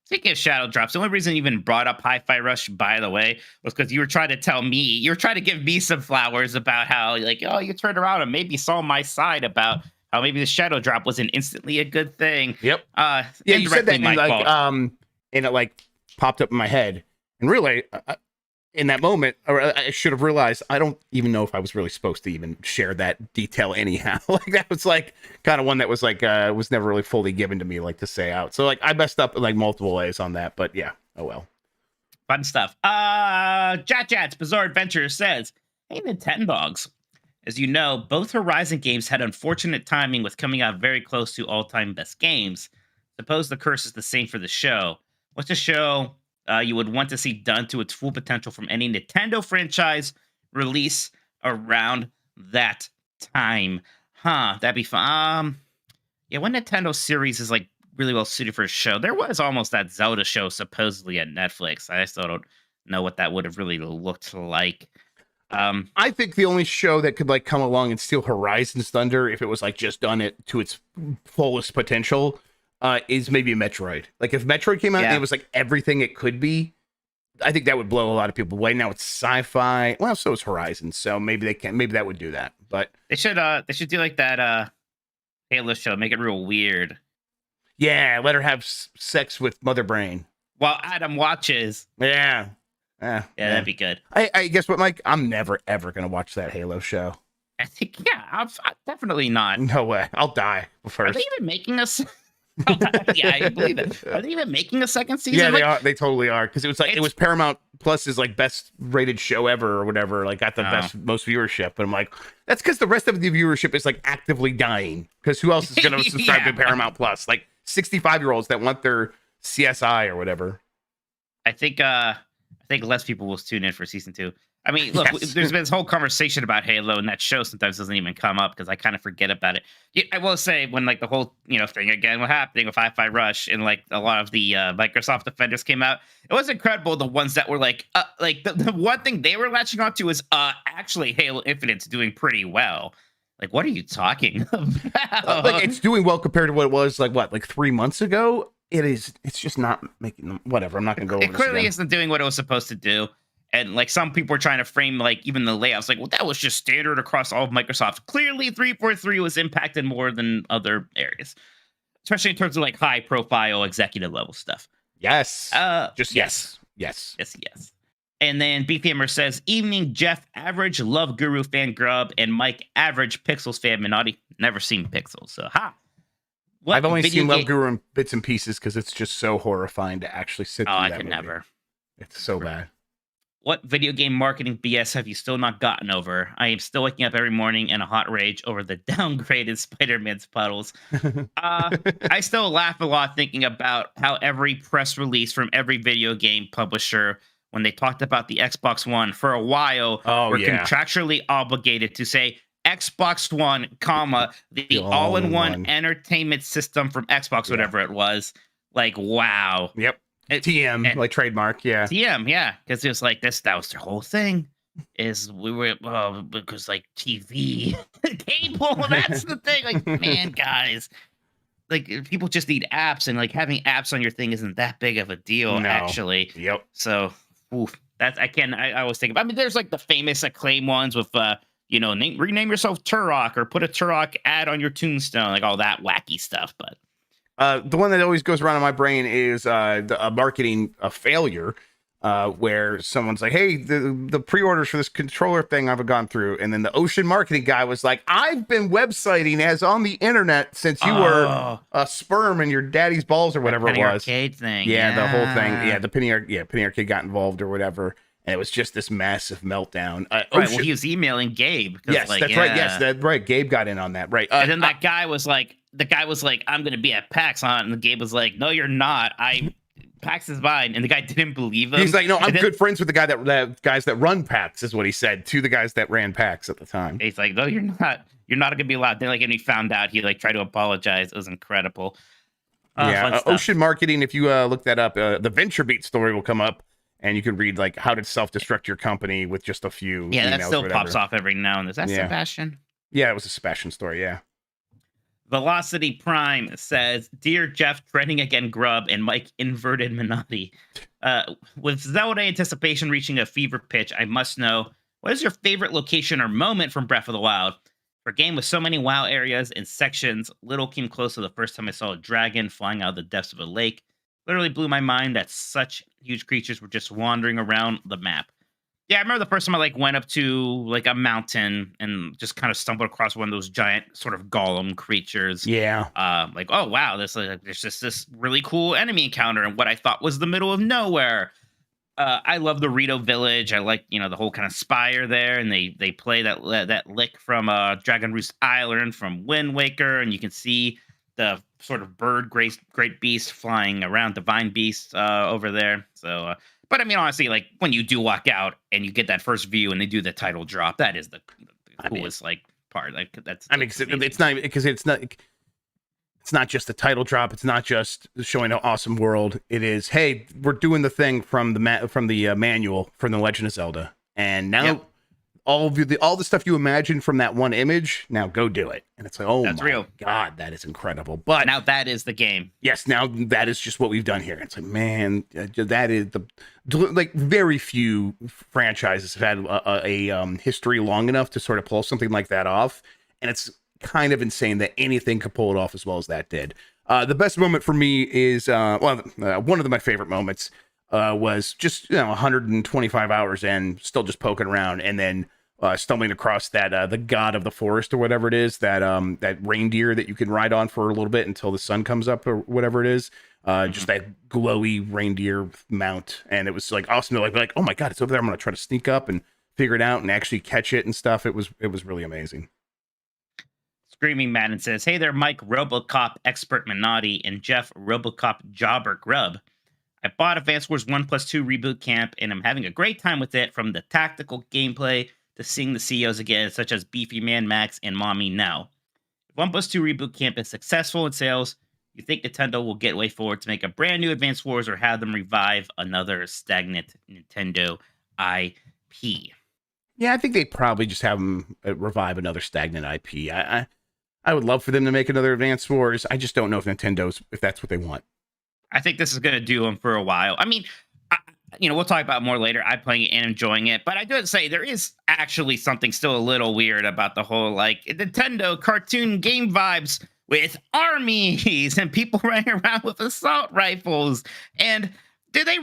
Speaking of shadow drops, the only reason you even brought up Hi-Fi Rush, by the way, was because you were trying to give me some flowers about how, like, oh, you turned around and maybe saw my side about how maybe the shadow drop wasn't instantly a good thing. Yep. Yeah, you said that, and it like popped up in my head, and really, in that moment, or I should have realized, I don't even know if I was really supposed to even share that detail anyhow. Like, that was like kind of one that was like was never really fully given to me, like, to say out. So like I messed up like multiple ways on that, but yeah, oh well. Fun stuff. Jat's Bizarre Adventure says, hey, Nintendogs. As you know, both Horizon games had unfortunate timing with coming out very close to all-time best games. Suppose the curse is the same for the show. What's a show you would want to see done to its full potential from any Nintendo franchise release around that time? That'd be fun. Yeah, one Nintendo series is like really well suited for a show. There was almost that Zelda show supposedly at Netflix. I still don't know what that would have really looked like. I think the only show that could like come along and steal Horizon's thunder, if it was like just done it to its fullest potential, is maybe Metroid. Like, if Metroid came out and it was like everything it could be, I think that would blow a lot of people away. Now it's sci-fi. Well, so is Horizon. So maybe that would do that. But they should do like that Halo show, make it real weird. Yeah, let her have sex with Mother Brain while Adam watches. Yeah, that'd be good. I guess what, Mike? I'm never ever gonna watch that Halo show. I think I'm definitely not. No way. I'll die first. Are they even making us? Yeah, I believe it. Are they even making a second season? Yeah, they are. They totally are. Because it was Paramount Plus's like best rated show ever or whatever. Like, got the most viewership. But I'm like, that's because the rest of the viewership is like actively dying. Because who else is going to subscribe to Paramount Plus? Like 65-year-olds that want their CSI or whatever. I think less people will tune in for season 2. I mean, look, Yes. There's been this whole conversation about Halo, and that show sometimes doesn't even come up because I kind of forget about it. Yeah, I will say, when like the whole thing again was happening with Hi-Fi Rush and like a lot of the Microsoft Defenders came out, it was incredible. The ones that were like the one thing they were latching onto is actually Halo Infinite's doing pretty well. Like, what are you talking about? Like, it's doing well compared to what it was like 3 months ago. It's just not making them. Whatever. I'm not going to go over it. Clearly isn't doing what it was supposed to do. And like, some people are trying to frame like even the layouts like, well, that was just standard across all of Microsoft. Clearly 343 was impacted more than other areas, especially in terms of like high profile executive level stuff. Yes. Yes. And then BPMer says, evening, Jeff, average Love Guru fan Grubb, and Mike, average Pixels fan Minotti. Never seen Pixels, so I've only seen Love Guru in bits and pieces because it's just so horrifying to actually sit through that I could movie. never. It's so bad. What video game marketing BS have you still not gotten over? I am still waking up every morning in a hot rage over the downgraded Spider-Man's puddles. I still laugh a lot thinking about how every press release from every video game publisher, when they talked about the Xbox One for a while, were contractually obligated to say Xbox One, comma, the all-in-one entertainment system from Xbox, whatever it was. Like, wow. Yep. TM, like trademark, yeah. TM, yeah. Because it was like this, that was their whole thing. Is we were because like TV cable, that's the thing. Like, man, guys. Like, people just need apps, and like having apps on your thing isn't that big of a deal, actually. Yep. So, that's I always think about. I mean, there's like the famous Acclaim ones with rename yourself Turok or put a Turok ad on your tombstone, like all that wacky stuff. But the one that always goes around in my brain is a marketing failure. Where someone's like, hey, the pre-orders for this controller thing I've gone through. And then the Ocean marketing guy was like, I've been websiting as on the internet since you were a sperm in your daddy's balls or whatever it was. Arcade thing. Yeah, the whole thing. Yeah, the Penny Arcade got involved or whatever. And it was just this massive meltdown. Right, well, he was emailing Gabe. Yes, that's right. Yes, that's right. Gabe got in on that. Right. And then that guy was like, I'm going to be at PAX on. And Gabe was like, no, you're not. PAX is mine, and the guy didn't believe him. He's like, no, I'm good friends with the guy that guys that run PAX, is what he said to the guys that ran PAX at the time. He's like, no, you're not gonna be allowed. Then, like, and he found out, he like tried to apologize. It was incredible. Ocean marketing. If you look that up, the VentureBeat story will come up, and you can read like how to self-destruct your company with just a few. Yeah, that still pops off every now and then. Is that Sebastian? Yeah, it was a Sebastian story. Yeah. Velocity Prime says, Dear Jeff, trending again Grubb and Mike inverted Minotti. With Zelda anticipation reaching a fever pitch, I must know, what is your favorite location or moment from Breath of the Wild? For a game with so many WoW areas and sections, little came close to the first time I saw a dragon flying out of the depths of a lake. Literally blew my mind that such huge creatures were just wandering around the map. Yeah, I remember the first time I like went up to like a mountain and just kind of stumbled across one of those giant sort of golem creatures. Yeah. Like, oh wow, there's just this really cool enemy encounter in what I thought was the middle of nowhere. I love the Rito Village. I like, the whole kind of spire there, and they play that lick from Dragon Roost Island from Wind Waker, and you can see the sort of bird great beast flying around, divine beast over there. So. But I mean, honestly, like when you do walk out and you get that first view and they do the title drop, that is the coolest part. Like that's. It's not just the title drop. It's not just showing an awesome world. It is, hey, we're doing the thing from the manual from the Legend of Zelda, and now all the stuff you imagine from that one image, now go do it. And it's like, oh, that's real. God, that is incredible. But now that is the game. Yes, now that is just what we've done here. It's like, man, that is like very few franchises have had a history long enough to sort of pull something like that off. And it's kind of insane that anything could pull it off as well as that did. The best moment for me is, one of my favorite moments was just 125 hours in, still just poking around, and then stumbling across that the god of the forest or whatever it is, that reindeer that you can ride on for a little bit until the sun comes up or whatever it is. Just that glowy reindeer mount, and it was like awesome to like, oh my god, it's over there. I'm gonna try to sneak up and figure it out and actually catch it and stuff. It was really amazing. Screaming Madden says, hey there, Mike Robocop Expert Minotti and Jeff Robocop Jobber Grubb. I bought Advance Wars 1+2 Reboot Camp, and I'm having a great time with it, from the tactical gameplay to seeing the CEOs again, such as Beefy Man Max and Mommy Now. If 1+2 Reboot Camp is successful in sales, you think Nintendo will get way forward to make a brand new Advance Wars, or have them revive another stagnant Nintendo IP? Yeah, I think they probably just have them revive another stagnant IP. I would love for them to make another Advance Wars. I just don't know if that's what they want. I think this is going to do them for a while. I mean, we'll talk about it more later. I'm playing it and enjoying it, but I do have to say there is actually something still a little weird about the whole like Nintendo cartoon game vibes with armies and people running around with assault rifles. And did they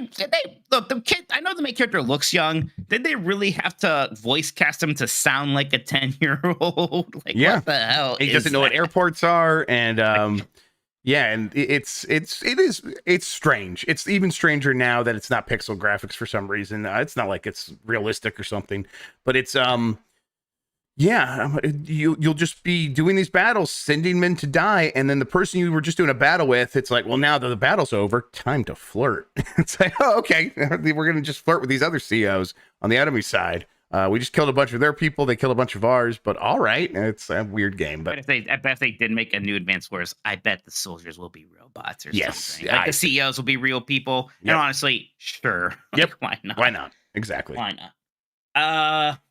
look, the kid, I know the main character looks young. Did they really have to voice cast him to sound like a 10-year-old? Like, yeah. What the hell? He doesn't know what airports are, and yeah, and it's strange. It's even stranger now that it's not pixel graphics for some reason. It's not like it's realistic or something, but it's you'll just be doing these battles, sending men to die, and then the person you were just doing a battle with, it's like, well, now that the battle's over, time to flirt. It's like, oh, okay, we're gonna just flirt with these other CEOs on the enemy side. We just killed a bunch of their people. They killed a bunch of ours. But all right, it's a weird game. But I bet if they did make a new Advance Wars, I bet the soldiers will be robots or Yes, something. Like the CEOs will be real people. Yep. And honestly, sure. Yep. Why not? Why not? Exactly. Why not?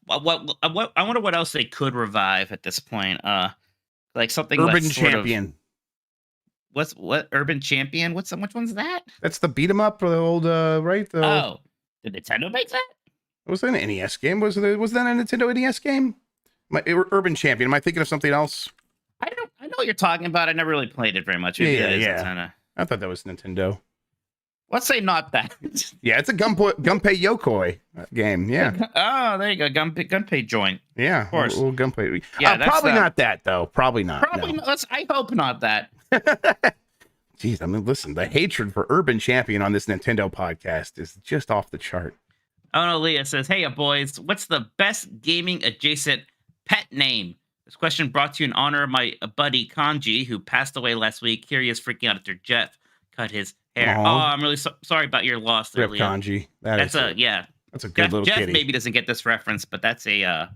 What I wonder what else they could revive at this point. Like something Urban less sort of- Champion. what Urban Champion? Which one's that? That's the beat 'em up for the old right? Oh, did Nintendo make that? Was that an NES game? Was that a Nintendo NES game? Urban Champion. Am I thinking of something else? I know what you're talking about. I never really played it very much. Maybe Yeah, it is yeah. Nintendo. I thought that was Nintendo. Let's say not that. Yeah, it's a Gunpei Yokoi game. Yeah, Oh, there you go. Gunpei joint. yeah. Of course. Little Gunpei. Yeah, that's probably the- not that though. Probably not. Probably no. not. I hope not that. Jeez, I mean, listen, the hatred for Urban Champion on this Nintendo podcast is just off the chart. Oh no, Leah says, "Hey, boys, what's the best gaming adjacent pet name?" This question brought to you in honor of my buddy Kanji, who passed away last week. Here he is freaking out after Jeff cut his hair. Aw. Oh, I'm really sorry about your loss, there, Rip Leah. Kanji. That's That's a good little Jeff kitty. maybe doesn't get this reference, but that's I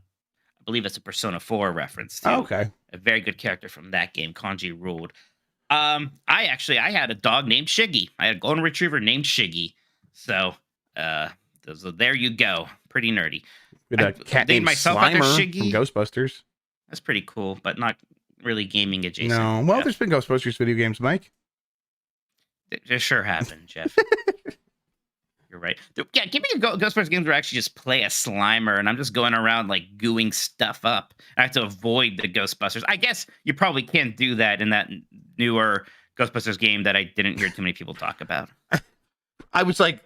believe it's a Persona 4 reference too. Oh, okay. A very good character from that game. Kanji ruled. I had a dog named Shiggy. I had a golden retriever named Shiggy. So there you go. Pretty nerdy. With a I cat named named myself after Slimer Shiggy. from Ghostbusters. That's pretty cool, but not really gaming adjacent. No, well, Jeff. there's been Ghostbusters video games, Mike. They sure happen, Jeff. You're right. Yeah, give me Ghostbusters games where I actually just play a Slimer and I'm just going around like gooing stuff up. I have to avoid the Ghostbusters. I guess you probably can't do that in that newer Ghostbusters game that I didn't hear too many people talk about. I was like,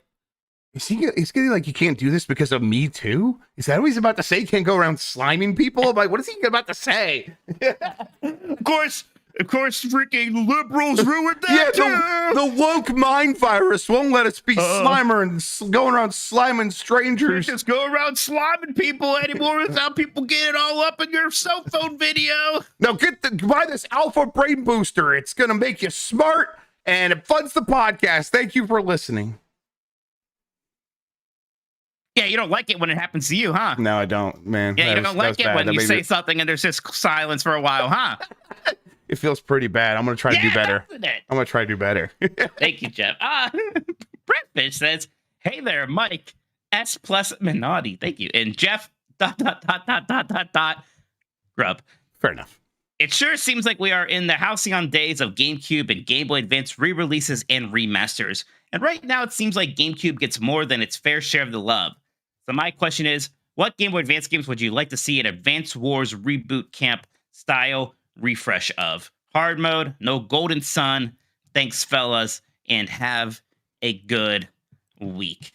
is he getting like, you can't do this because of Me Too? Is that what he's about to say? You can't go around sliming people? I'm like, what is he about to say? Of course, freaking liberals ruined that Yeah, the woke mind virus won't let us be Slimer and going around sliming strangers. Just go around sliming people anymore without people getting all up in your cell phone video. Now buy this Alpha Brain Booster. It's gonna make you smart and it funds the podcast. Thank you for listening. Yeah, you don't like it when it happens to you, huh? No, I don't, man. Yeah, you That don't was like it bad. when That you made say me- something and there's just silence for a while, huh? It feels pretty bad. I'm gonna try to do better. Doesn't it? I'm gonna try to do better. Thank you, Jeff. Brentfish says, "Hey there, Mike S plus Minotti." Thank you, and Jeff ... Grubb. Fair enough. It sure seems like we are in the halcyon days of GameCube and Game Boy Advance re-releases and remasters. And right now, it seems like GameCube gets more than its fair share of the love. So my question is, what Game Boy Advance games would you like to see an Advance Wars Reboot Camp style refresh of? Hard mode, no Golden Sun. Thanks, fellas, and have a good week.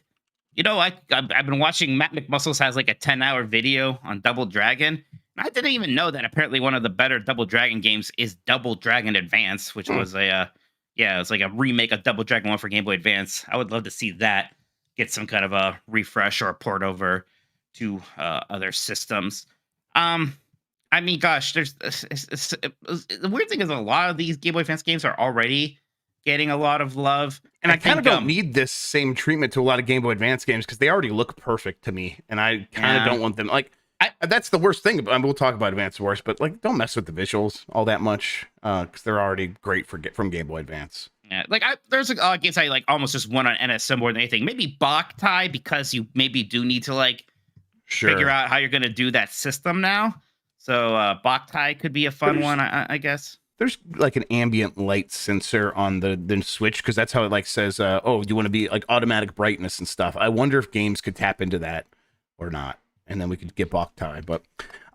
You know, I've been watching Matt McMuscles has like a 10-hour video on Double Dragon. I didn't even know that apparently one of the better Double Dragon games is Double Dragon Advance, which was it was like a remake of Double Dragon 1 for Game Boy Advance. I would love to see that get some kind of a refresh or a port over to other systems. I mean, gosh, there's the weird thing is a lot of these Game Boy Advance games are already getting a lot of love, And I kind of think, don't need this same treatment to a lot of Game Boy Advance games because they already look perfect to me, and I kind of don't want them like. That's the worst thing. We'll talk about Advance Wars, but like, don't mess with the visuals all that much because they're already great from Game Boy Advance. Yeah, like there's games I like almost just won on NSM more than anything. Maybe Boktai because you maybe do need to like figure out how you're going to do that system now. So Boktai could be a fun one, I guess. There's like an ambient light sensor on the Switch because that's how it like says, oh, you want to be like automatic brightness and stuff. I wonder if games could tap into that or not. And then we could get Boktai, but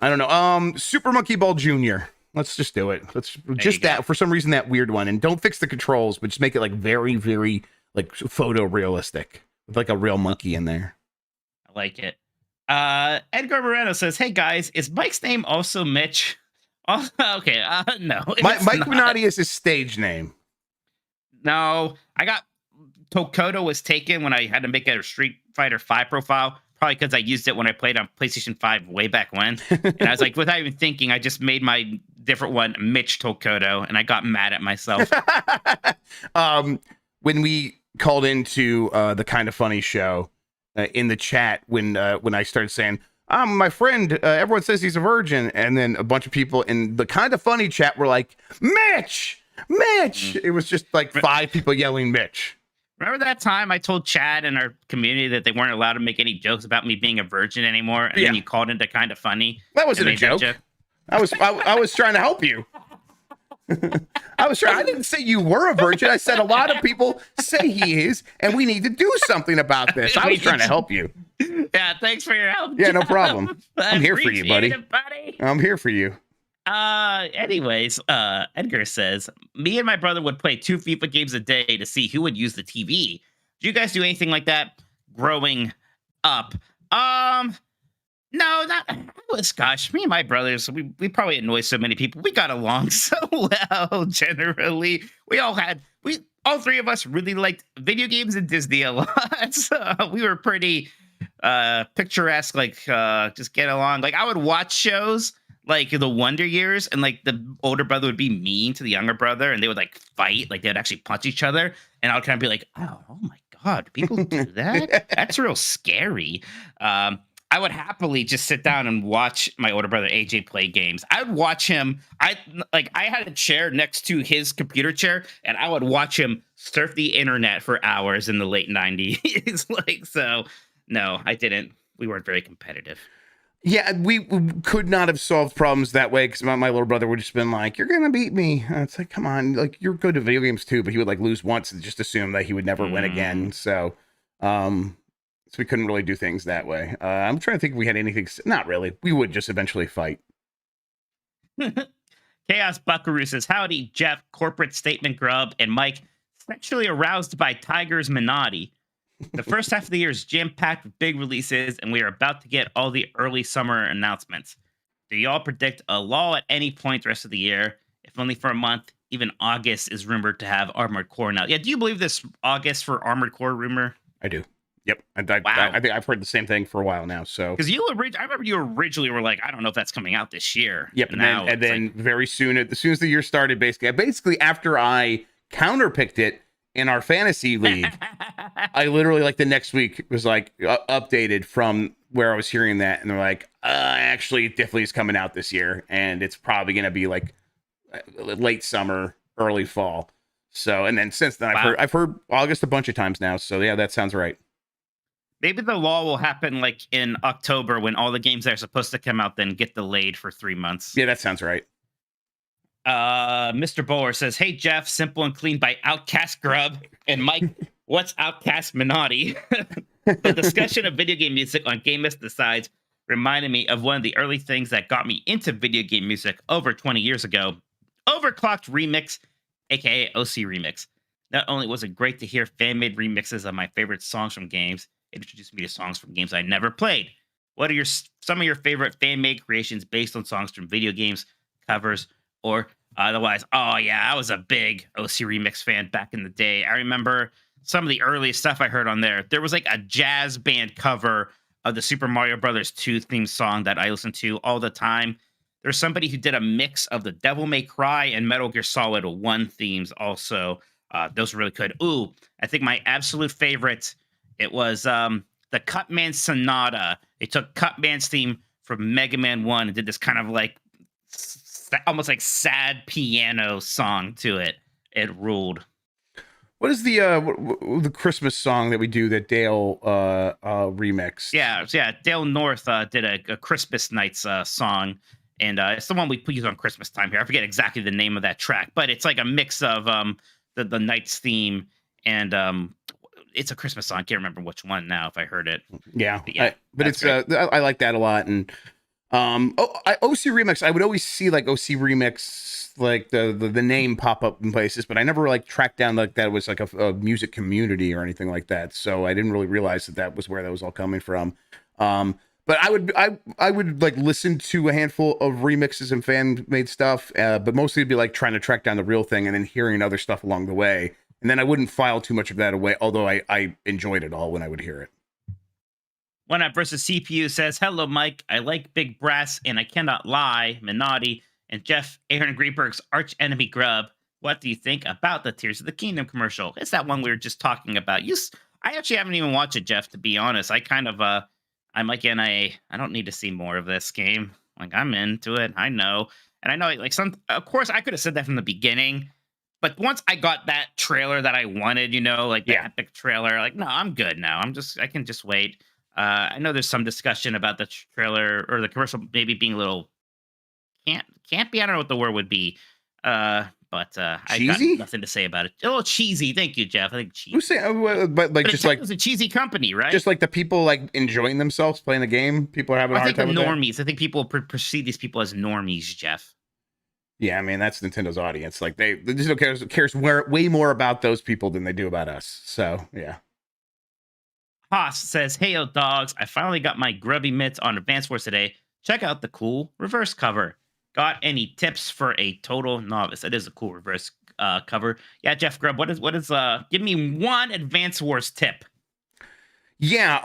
I don't know. Super Monkey Ball Jr. Let's just do it. Let's just that for some reason, that weird one. And don't fix the controls, but just make it like very, very like photorealistic with like a real monkey in there. I like it. Edgar Moreno says, "Hey guys, is Mike's name also Mitch?" Oh, okay, no. Mike Minotti is his stage name. No, I got Tokoto was taken when I had to make a Street Fighter 5 profile. Probably because I used it when I played on PlayStation 5 way back when. And I was like, without even thinking, I just made my different one Mitch Tokoto, and I got mad at myself. When we called into the Kind of Funny show in the chat, when I started saying, My friend, everyone says he's a virgin. And then a bunch of people in the kind of funny chat were like, Mitch, Mitch. It was just like 5 people yelling Mitch. Remember that time I told Chad in our community that they weren't allowed to make any jokes about me being a virgin anymore, and then you called into kind of funny? That wasn't a joke. I was trying to help you. I didn't say you were a virgin. I said a lot of people say he is, and we need to do something about this. I was trying to help you. Yeah, thanks for your help. Yeah, no problem. I'm here for you, buddy. Buddy. I'm here for you. Anyways, Edgar says, me and my brother would play 2 FIFA games a day to see who would use the TV. Do you guys do anything like that growing up? No, not gosh, me and my brothers, we probably annoy so many people. We got along so well, generally. All 3 of us really liked video games and Disney a lot. So we were pretty picturesque, just get along. Like, I would watch shows like the Wonder Years, and like the older brother would be mean to the younger brother, and they would like fight, like they would actually punch each other. And I would kind of be like, oh my God, people do that? That's real scary. I would happily just sit down and watch my older brother AJ play games. I would watch him. I had a chair next to his computer chair, and I would watch him surf the internet for hours in the late 90s. So no, I didn't. We weren't very competitive. Yeah, we could not have solved problems that way, because my little brother would just been like, you're going to beat me. And it's like, come on, like, you're good at video games too, but he would like lose once and just assume that he would never win again. So we couldn't really do things that way. I'm trying to think if we had anything. Not really. We would just eventually fight. Chaos Buckaroo says, howdy, Jeff, corporate statement Grubb, and Mike, sexually aroused by Tiger's Minotti. The first half of the year is jam-packed with big releases, and we are about to get all the early summer announcements. Do y'all predict a lull at any point the rest of the year? If only for a month, even August is rumored to have Armored Core now. Yeah, do you believe this August for Armored Core rumor? I do. Yep. I think I've heard the same thing for a while now. So because I remember you originally were like, I don't know if that's coming out this year. Yep. And then very soon, as soon as the year started, basically after I counterpicked it in our fantasy league, I literally like the next week was like updated from where I was hearing that, and they're like, actually, it definitely is coming out this year, and it's probably going to be like late summer, early fall. So, and then since then, I've heard August a bunch of times now. So yeah, that sounds right. Maybe the law will happen like in October when all the games that are supposed to come out then get delayed for 3 months. Yeah, that sounds right. Mr. Bowler says, hey, Jeff, simple and clean by Outcast Grubb. And Mike, what's Outcast Minotti? The discussion of video game music on Game Miss Decides reminded me of one of the early things that got me into video game music over 20 years ago. Overclocked Remix, aka OC Remix. Not only was it great to hear fan-made remixes of my favorite songs from games, it introduced me to songs from games I never played. What are some of your favorite fan-made creations based on songs from video games, covers, or otherwise? Oh yeah, I was a big OC Remix fan back in the day. I remember some of the early stuff I heard on there. There was like a jazz band cover of the Super Mario Brothers 2 theme song that I listened to all the time. There's somebody who did a mix of the Devil May Cry and Metal Gear Solid 1 themes also. Those were really good. Ooh, I think my absolute favorite, it was the Cutman Sonata. They took Cutman's theme from Mega Man 1 and did this kind of like almost like sad piano song to it. It ruled. What is the Christmas song that we do that Dale remixed? Yeah. Dale North did a Christmas Nights song, and it's the one we use on Christmas time here. I forget exactly the name of that track, but it's like a mix of the Nights theme and it's a Christmas song. I can't remember which one now if I heard it. Yeah, but it's I like that a lot. And OC Remix, I would always see like OC Remix, like the name pop up in places, but I never like tracked down like that it was like a music community or anything like that. So I didn't really realize that was where that was all coming from. But I would like listen to a handful of remixes and fan made stuff, but mostly it'd be like trying to track down the real thing and then hearing other stuff along the way. And then I wouldn't file too much of that away, although I enjoyed it all when I would hear it. One Up versus CPU says, hello, Mike. I like Big Brass, and I cannot lie, Minotti, and Jeff Aaron Greenberg's arch enemy Grubb. What do you think about the Tears of the Kingdom commercial? It's that one we were just talking about. I actually haven't even watched it, Jeff, to be honest. I kind of I'm like in a I don't need to see more of this game. Like I'm into it. I know. And I know like some of course I could have said that from the beginning, but once I got that trailer that I wanted, like the Yeah. epic trailer, like no, I'm good now. I can just wait. I know there's some discussion about the trailer or the commercial maybe being a little can't be. I don't know what the word would be. But I got Cheesy? nothing to say about it. A little cheesy. Thank you, Jeff. I think cheesy. Who's saying? But like, just like, Nintendo's a cheesy company, right? just like the people like enjoying themselves playing the game. People are having a I hard think the time with that. normies. I think people perceive these people as normies, Jeff. Yeah, I mean that's Nintendo's audience. Like they just don't cares way more about those people than they do about us. So yeah. Haas says, "Hey, yo, dogs! I finally got my grubby mitts on Advance Wars today. Check out the cool reverse cover. Got any tips for a total novice? It is a cool reverse cover. Yeah, Jeff Grubb. What is? Give me one Advance Wars tip. Yeah,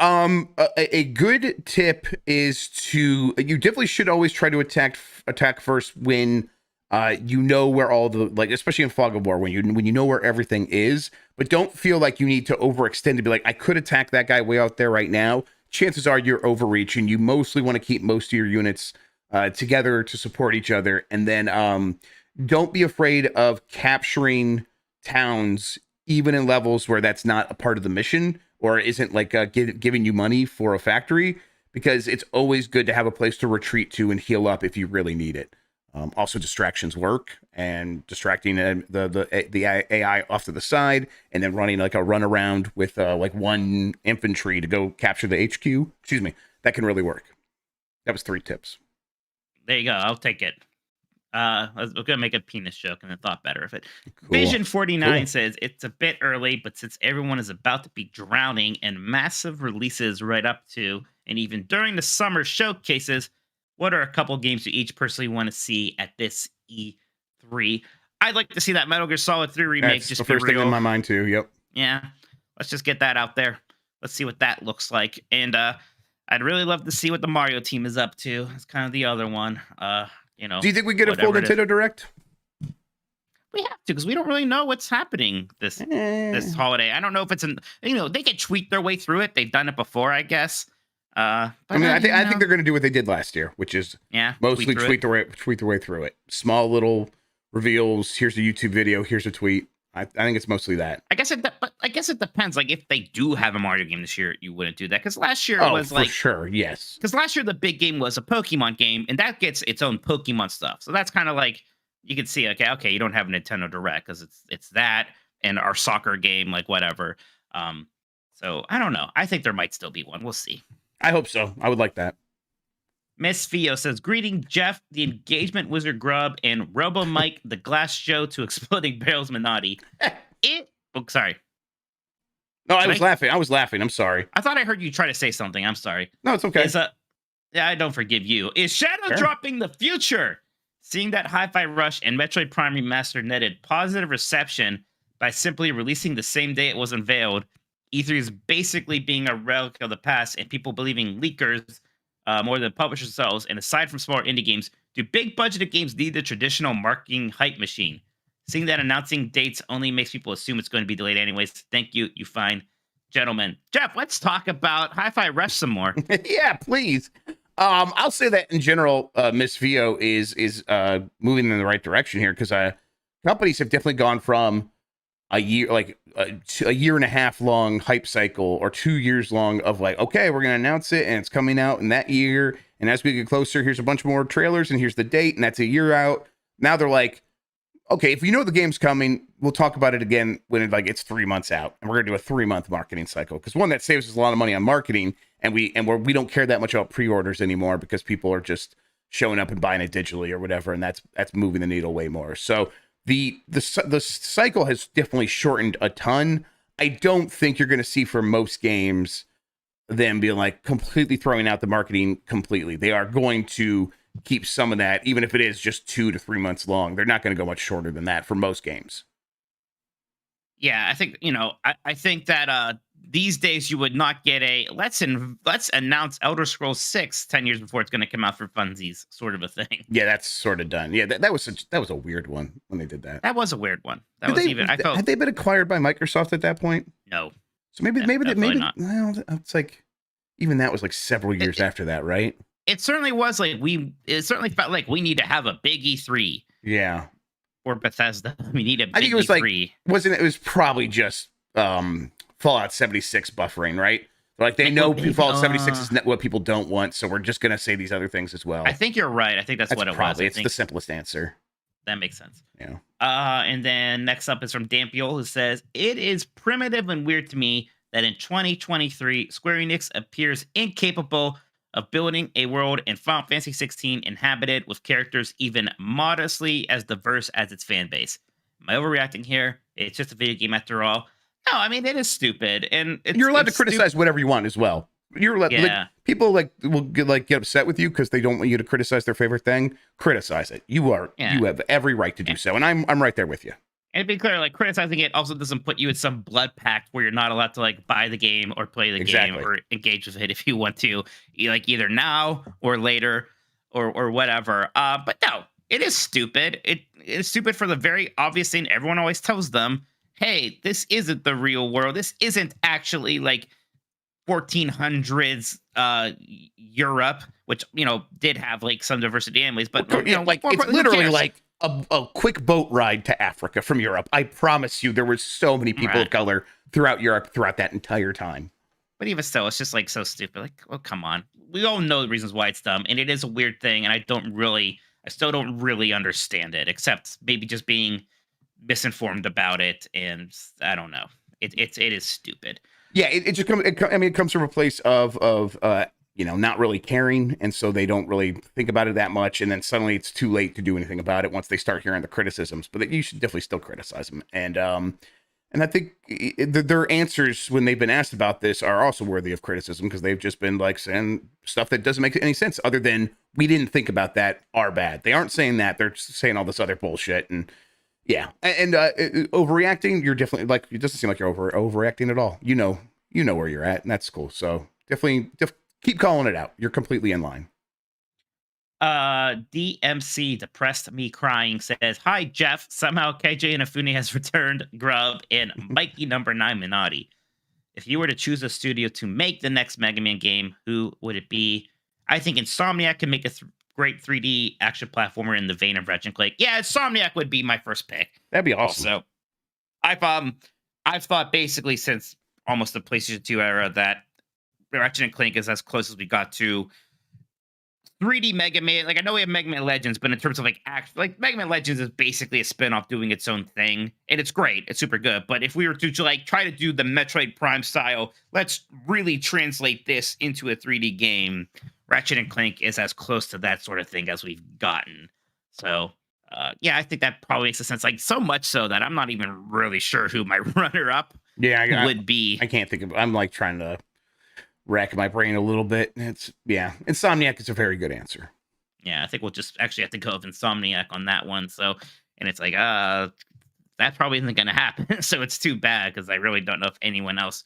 a good tip is you definitely should always try to attack first when you know where all the, like, especially in Fog of War, when you know where everything is, but don't feel like you need to overextend to be like, I could attack that guy way out there right now. Chances are you're overreaching. You mostly want to keep most of your units together to support each other, and then don't be afraid of capturing towns even in levels where that's not a part of the mission or isn't like giving you money for a factory, because it's always good to have a place to retreat to and heal up if you really need it. Also, distractions work, and distracting the AI off to the side, and then running like a run around with like one infantry to go capture the HQ. Excuse me, that can really work. That was 3 tips. There you go. I'll take it. I was gonna make a penis joke and I thought better of it. Cool. Vision 49 Cool. says it's a bit early, but since everyone is about to be drowning in massive releases right up to and even during the summer showcases, what are a couple games you each personally want to see at this E3? I'd like to see that Metal Gear Solid 3 remake. That's Just the be first thing real. in my mind too. Yep. Yeah, let's just get that out there. Let's see what that looks like. And I'd really love to see what the Mario team is up to. It's kind of the other one. Do you think we get a full whatever it is. Nintendo Direct? We have to, because we don't really know what's happening this holiday. I don't know if it's they can tweak their way through it. They've done it before, I guess. I think they're going to do what they did last year, which is mostly tweet their way through it. Small little reveals. Here's a YouTube video. Here's a tweet. I think it's mostly that. I guess it depends. Like if they do have a Mario game this year, you wouldn't do that, because last year was for sure, yes. Because last year the big game was a Pokemon game, and that gets its own Pokemon stuff. So that's kind of like you can see, okay, you don't have a Nintendo Direct because it's that and our soccer game, like whatever. So I don't know. I think there might still be one. We'll see. I hope so. I would like that. Miss Fio says, "Greeting Jeff, the engagement wizard Grubb, and Robo Mike, the Glass Joe to Exploding Barrels Minotti." Sorry. No, I was laughing. I'm sorry. I thought I heard you try to say something. I'm sorry. No, it's okay. I don't forgive you. Is Shadow dropping the future? Seeing that Hi-Fi Rush and Metroid Prime Remastered netted positive reception by simply releasing the same day it was unveiled, E3 is basically being a relic of the past, and people believing leakers more than publishers themselves. And aside from smaller indie games, do big budgeted games need the traditional marketing hype machine? Seeing that announcing dates only makes people assume it's going to be delayed anyways. Thank you, you fine gentlemen. Jeff, let's talk about Hi-Fi Rush some more. Yeah, please. I'll say that in general, Miss Vio is moving in the right direction here, because companies have definitely gone from a year, like a year and a half long hype cycle, or 2 years long of like, okay, we're going to announce it and it's coming out in that year. And as we get closer, here's a bunch more trailers and here's the date, and that's a year out. Now they're like, okay, if you know the game's coming, we'll talk about it again when it's 3 months out, and we're going to do a 3-month marketing cycle. Because one, that saves us a lot of money on marketing, and we don't care that much about pre-orders anymore, because people are just showing up and buying it digitally or whatever, and that's moving the needle way more. So the cycle has definitely shortened a ton. I don't think you're going to see for most games them being like completely throwing out the marketing completely. They are going to keep some of that, even if it is just 2 to 3 months long. They're not going to go much shorter than that for most games. Yeah, I think I think that these days you would not get a let's announce Elder Scrolls 6 10 years before it's going to come out for funsies sort of a thing. Yeah, that's sort of done. Yeah, that was a weird one when they did that. That was a weird one. Had they been acquired by Microsoft at that point? No. So maybe definitely not. well, it's like, even that was like several years after that, right? It certainly was like it certainly felt like we need to have a big E3 Yeah. or Bethesda. We need a big I think it was E3. it was probably just Fallout 76 buffering, right? Like they know Fallout 76 is what people don't want, so we're just gonna say these other things as well. I think you're right. I think that's what it was. It's the simplest answer. That makes sense. Yeah. And then next up is from Dampiel, who says, "It is primitive and weird to me that in 2023, Square Enix appears incapable of building a world in Final Fantasy 16 inhabited with characters even modestly as diverse as its fan base. Am I overreacting here? It's just a video game after all." No, I mean, it is stupid. And you're allowed to criticize whatever you want as well. You're allowed, people will get upset with you because they don't want you to criticize their favorite thing. Criticize it. You have every right to do so. And I'm right there with you. And to be clear, like criticizing it also doesn't put you in some blood pact where you're not allowed to like buy the game or play the game or engage with it if you want to, like either now or later or whatever. But no, it is stupid. It is stupid for the very obvious thing everyone always tells them. Hey, this isn't the real world. This isn't actually like 1400s Europe, which did have like some diversity anyways. But like it's literally like a quick boat ride to Africa from Europe. I promise you, there were so many people of color throughout Europe throughout that entire time. But even still, it's just like so stupid. Like, oh come on, we all know the reasons why it's dumb, and it is a weird thing, and I still don't really understand it, except maybe just being misinformed about it, and I don't know. It is stupid. Yeah, it just comes. It comes from a place of not really caring, and so they don't really think about it that much, and then suddenly it's too late to do anything about it once they start hearing the criticisms. But you should definitely still criticize them, and I think their answers when they've been asked about this are also worthy of criticism because they've just been like saying stuff that doesn't make any sense other than we didn't think about that are bad. They aren't saying that; they're saying all this other bullshit and. Yeah, and overreacting, you're definitely like it doesn't seem like you're overreacting at all. You know where you're at, and that's cool. So definitely keep calling it out. You're completely in line. DMC depressed me crying says, "Hi Jeff. Somehow KJ Inafune has returned. Grubb and Mikey number 9 Minotti. If you were to choose a studio to make the next Mega Man game, who would it be? I think Insomniac can make a great 3D action platformer in the vein of Ratchet & Clank. Yeah, Insomniac would be my first pick. That'd be awesome. So, I've thought basically since almost the PlayStation 2 era that Ratchet & Clank is as close as we got to 3D Mega Man. Like I know we have Mega Man Legends, but in terms of like Mega Man Legends is basically a spin-off doing its own thing, and it's great. It's super good. But if we were to like try to do the Metroid Prime style, let's really translate this into a 3D game. Ratchet & Clank is as close to that sort of thing as we've gotten. So, I think that probably makes sense. Like, so much so that I'm not even really sure who my runner-up would be. I can't think of... I'm, like, trying to rack my brain a little bit. Insomniac is a very good answer. Yeah, I think we'll just actually have to go with Insomniac on that one. So, and it's like, that probably isn't going to happen. So it's too bad, because I really don't know if anyone else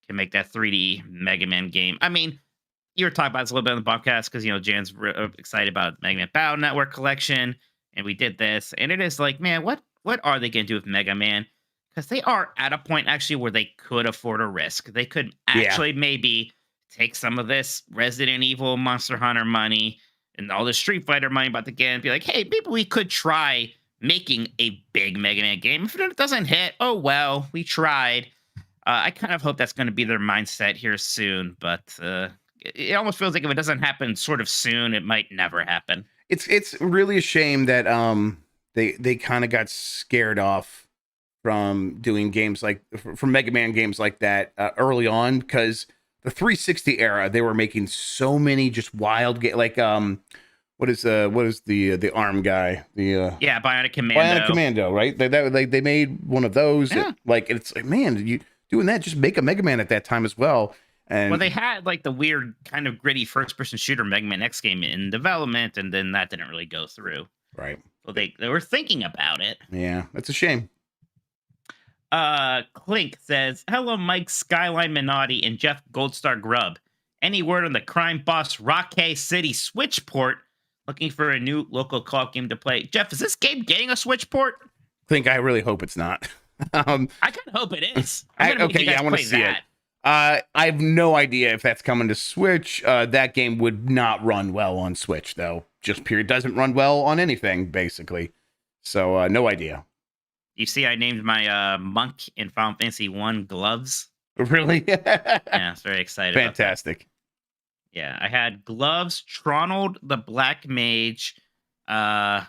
can make that 3D Mega Man game. I mean... You were talking about this a little bit on the podcast because, Jan's excited about Mega Man Battle Network Collection, and we did this. And it is like, man, what are they going to do with Mega Man? Because they are at a point, actually, where they could afford a risk. They could actually maybe take some of this Resident Evil, Monster Hunter money, and all the Street Fighter money about the game and be like, hey, maybe we could try making a big Mega Man game. If it doesn't hit, oh, well, we tried. I kind of hope that's going to be their mindset here soon, but... it almost feels like if it doesn't happen sort of soon, it might never happen. It's really a shame that they kind of got scared off from doing games like from Mega Man games like that early on, because the 360 era they were making so many just wild like what is the arm guy Bionic Commando, right? They made one of those it's like, man, you doing that, just make a Mega Man at that time as well. And they had like the weird kind of gritty first-person shooter Mega Man X game in development, and then that didn't really go through. Right. So they were thinking about it. Yeah, that's a shame. Clink says, "Hello, Mike, Skyline Minotti, and Jeff Goldstar Grubb. Any word on the crime boss Rockay City Switch port? Looking for a new local co-op game to play. Jeff, is this game getting a Switch port? I really hope it's not. I kind of hope it is. I want to see it. I have no idea if that's coming to Switch. That game would not run well on Switch, though. Just period. Doesn't run well on anything, basically. So, no idea. You see, I named my monk in Final Fantasy 1 Gloves. Really? Yeah, I was very excited. Fantastic. About that. Yeah, I had Gloves, Tronald the Black Mage, yeah,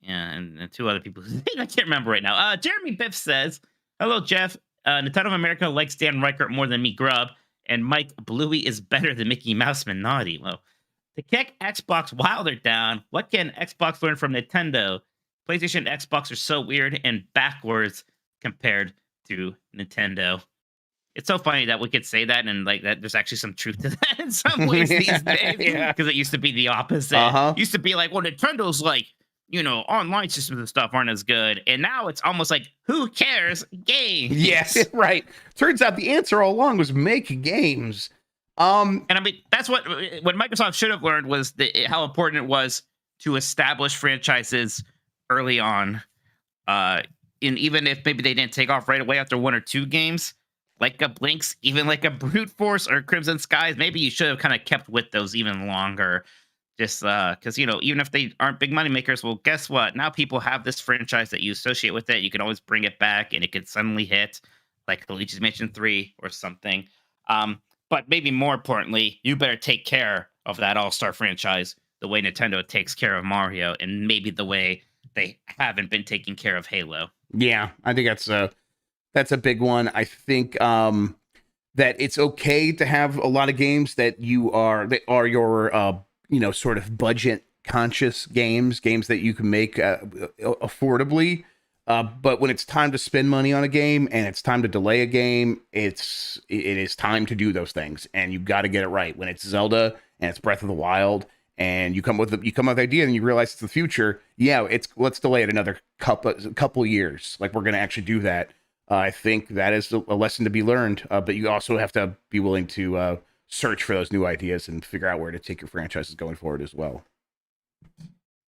and two other people. I can't remember right now. Jeremy Biff says, "Hello, Jeff. Nintendo of America likes Dan Reichert more than me, Grubb, and Mike Bluey is better than Mickey Mouse Minotti." Well, to kick Xbox Wilder down, what can Xbox learn from Nintendo? PlayStation and Xbox are so weird and backwards compared to Nintendo. It's so funny that we could say that and like that there's actually some truth to that in some ways these days. Yeah. Because it used to be the opposite. It used to be like, well, Nintendo's like, online systems and stuff aren't as good. And now it's almost like, who cares? Games. Yes, right. Turns out the answer all along was make games. And I mean, that's what Microsoft should have learned was how important it was to establish franchises early on. And even if maybe they didn't take off right away after 1 or 2 games, like a Blinks, even like a Brute Force or Crimson Skies, maybe you should have kind of kept with those even longer. Just because, even if they aren't big money makers, well, guess what? Now people have this franchise that you associate with it. You can always bring it back and it could suddenly hit like Luigi's Mansion 3 or something. But maybe more importantly, you better take care of that all-star franchise the way Nintendo takes care of Mario and maybe the way they haven't been taking care of Halo. Yeah, I think that's a big one. I think that it's okay to have a lot of games that are your sort of budget conscious games that you can make affordably. But when it's time to spend money on a game and it's time to delay a game, it is time to do those things, and you've got to get it right. When it's Zelda and it's Breath of the Wild, and you come with the idea and you realize it's the future. Yeah, let's delay it another couple years. Like we're going to actually do that. I think that is a lesson to be learned. But you also have to be willing to search for those new ideas and figure out where to take your franchises going forward as well.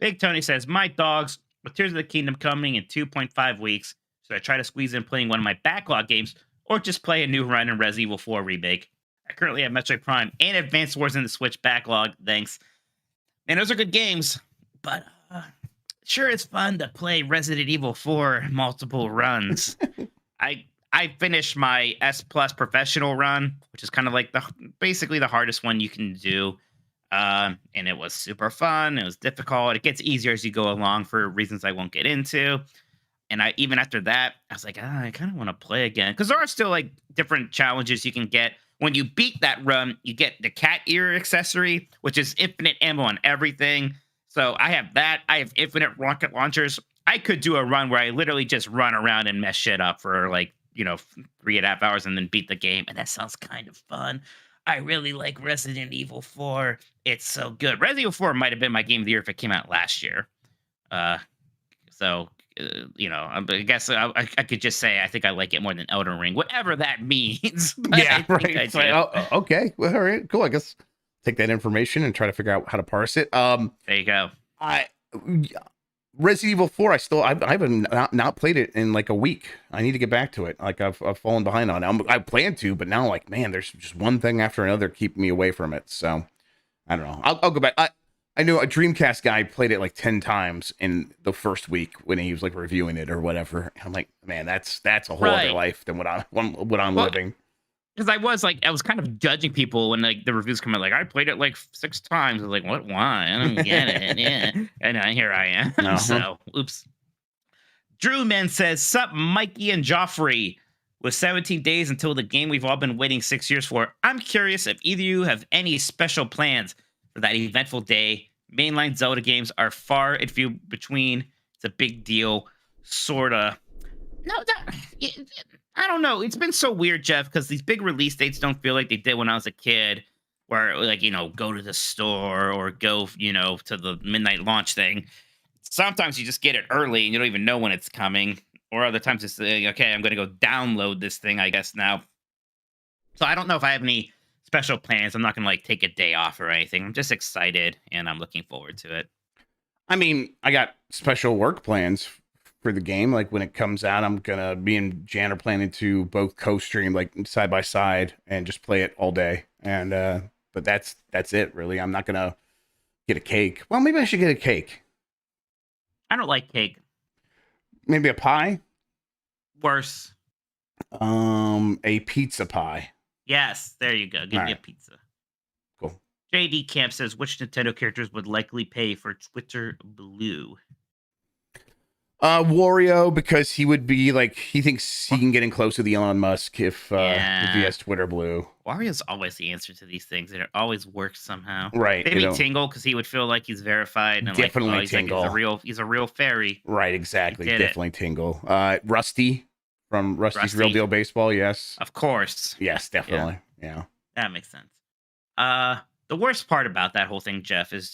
Big Tony says, my dogs, with Tears of the Kingdom coming in 2.5 weeks, so I try to squeeze in playing one of my backlog games or just play a new run in Resident Evil 4 Remake. I currently have Metroid Prime and Advanced Wars in the Switch backlog. Thanks. And those are good games, but sure it's fun to play Resident Evil 4 multiple runs. I finished my S Plus professional run, which is kind of like basically the hardest one you can do. And it was super fun. It was difficult. It gets easier as you go along for reasons I won't get into. And even after that, I was like, I kind of want to play again. Because there are still like different challenges you can get. When you beat that run, you get the cat ear accessory, which is infinite ammo on everything. So I have that. I have infinite rocket launchers. I could do a run where I literally just run around and mess shit up for 3.5 hours and then beat the game. And that sounds kind of fun. I really like Resident Evil 4. It's so good. Resident Evil 4 might have been my game of the year if it came out last year. I guess I could just say I think I like it more than Elden Ring, whatever that means. Yeah, right. Okay. Well, all right, cool. I guess take that information and try to figure out how to parse it. There you go. Resident Evil 4, I haven't not played it in like a week. I need to get back to it. Like I've fallen behind on it. I plan to, but now like, man, there's just one thing after another keeping me away from it. So I don't know. I'll go back. I know a Dreamcast guy played it like 10 times in the first week when he was like reviewing it or whatever. I'm like, man, that's a whole other life than what I'm living. Because I was kind of judging people when like the reviews come out, like I played it like 6 times. I was like, what? Why? I don't get it. Yeah, and here I am. Uh-huh. So, oops. Drew Man says, "Sup, Mikey and Joffrey. With 17 days until the game we've all been waiting 6 years for, I'm curious if either of you have any special plans for that eventful day. Mainline Zelda games are far and few between. It's a big deal, sorta. No, I don't know. It's been so weird, Jeff, because these big release dates don't feel like they did when I was a kid, where like, go to the store or go, to the midnight launch thing. Sometimes you just get it early and you don't even know when it's coming. Or other times it's like, okay, I'm going to go download this thing, I guess, now. So I don't know if I have any special plans. I'm not going to like take a day off or anything. I'm just excited and I'm looking forward to it. I mean, I got special work plans for the game. Like when it comes out, me and Jan are planning to both co-stream like side by side and just play it all day. And but that's it really. I'm not gonna get a cake. Well, maybe I should get a cake. I don't like cake. Maybe a pie. Worse. A pizza pie. Yes, there you go. Give me a pizza. Cool. JD Camp says, which Nintendo characters would likely pay for Twitter Blue? Wario, because he would be like, he thinks he can get in close to the Elon Musk if he has Twitter Blue. Wario's always the answer to these things, and it always works somehow. Right. Maybe Tingle, because he would feel like he's verified and definitely like, Tingle. he's a real fairy. Right, exactly. Definitely Tingle. Rusty from Rusty's Real Deal Baseball, yes. Of course. Yes, definitely. Yeah. That makes sense. The worst part about that whole thing, Jeff, is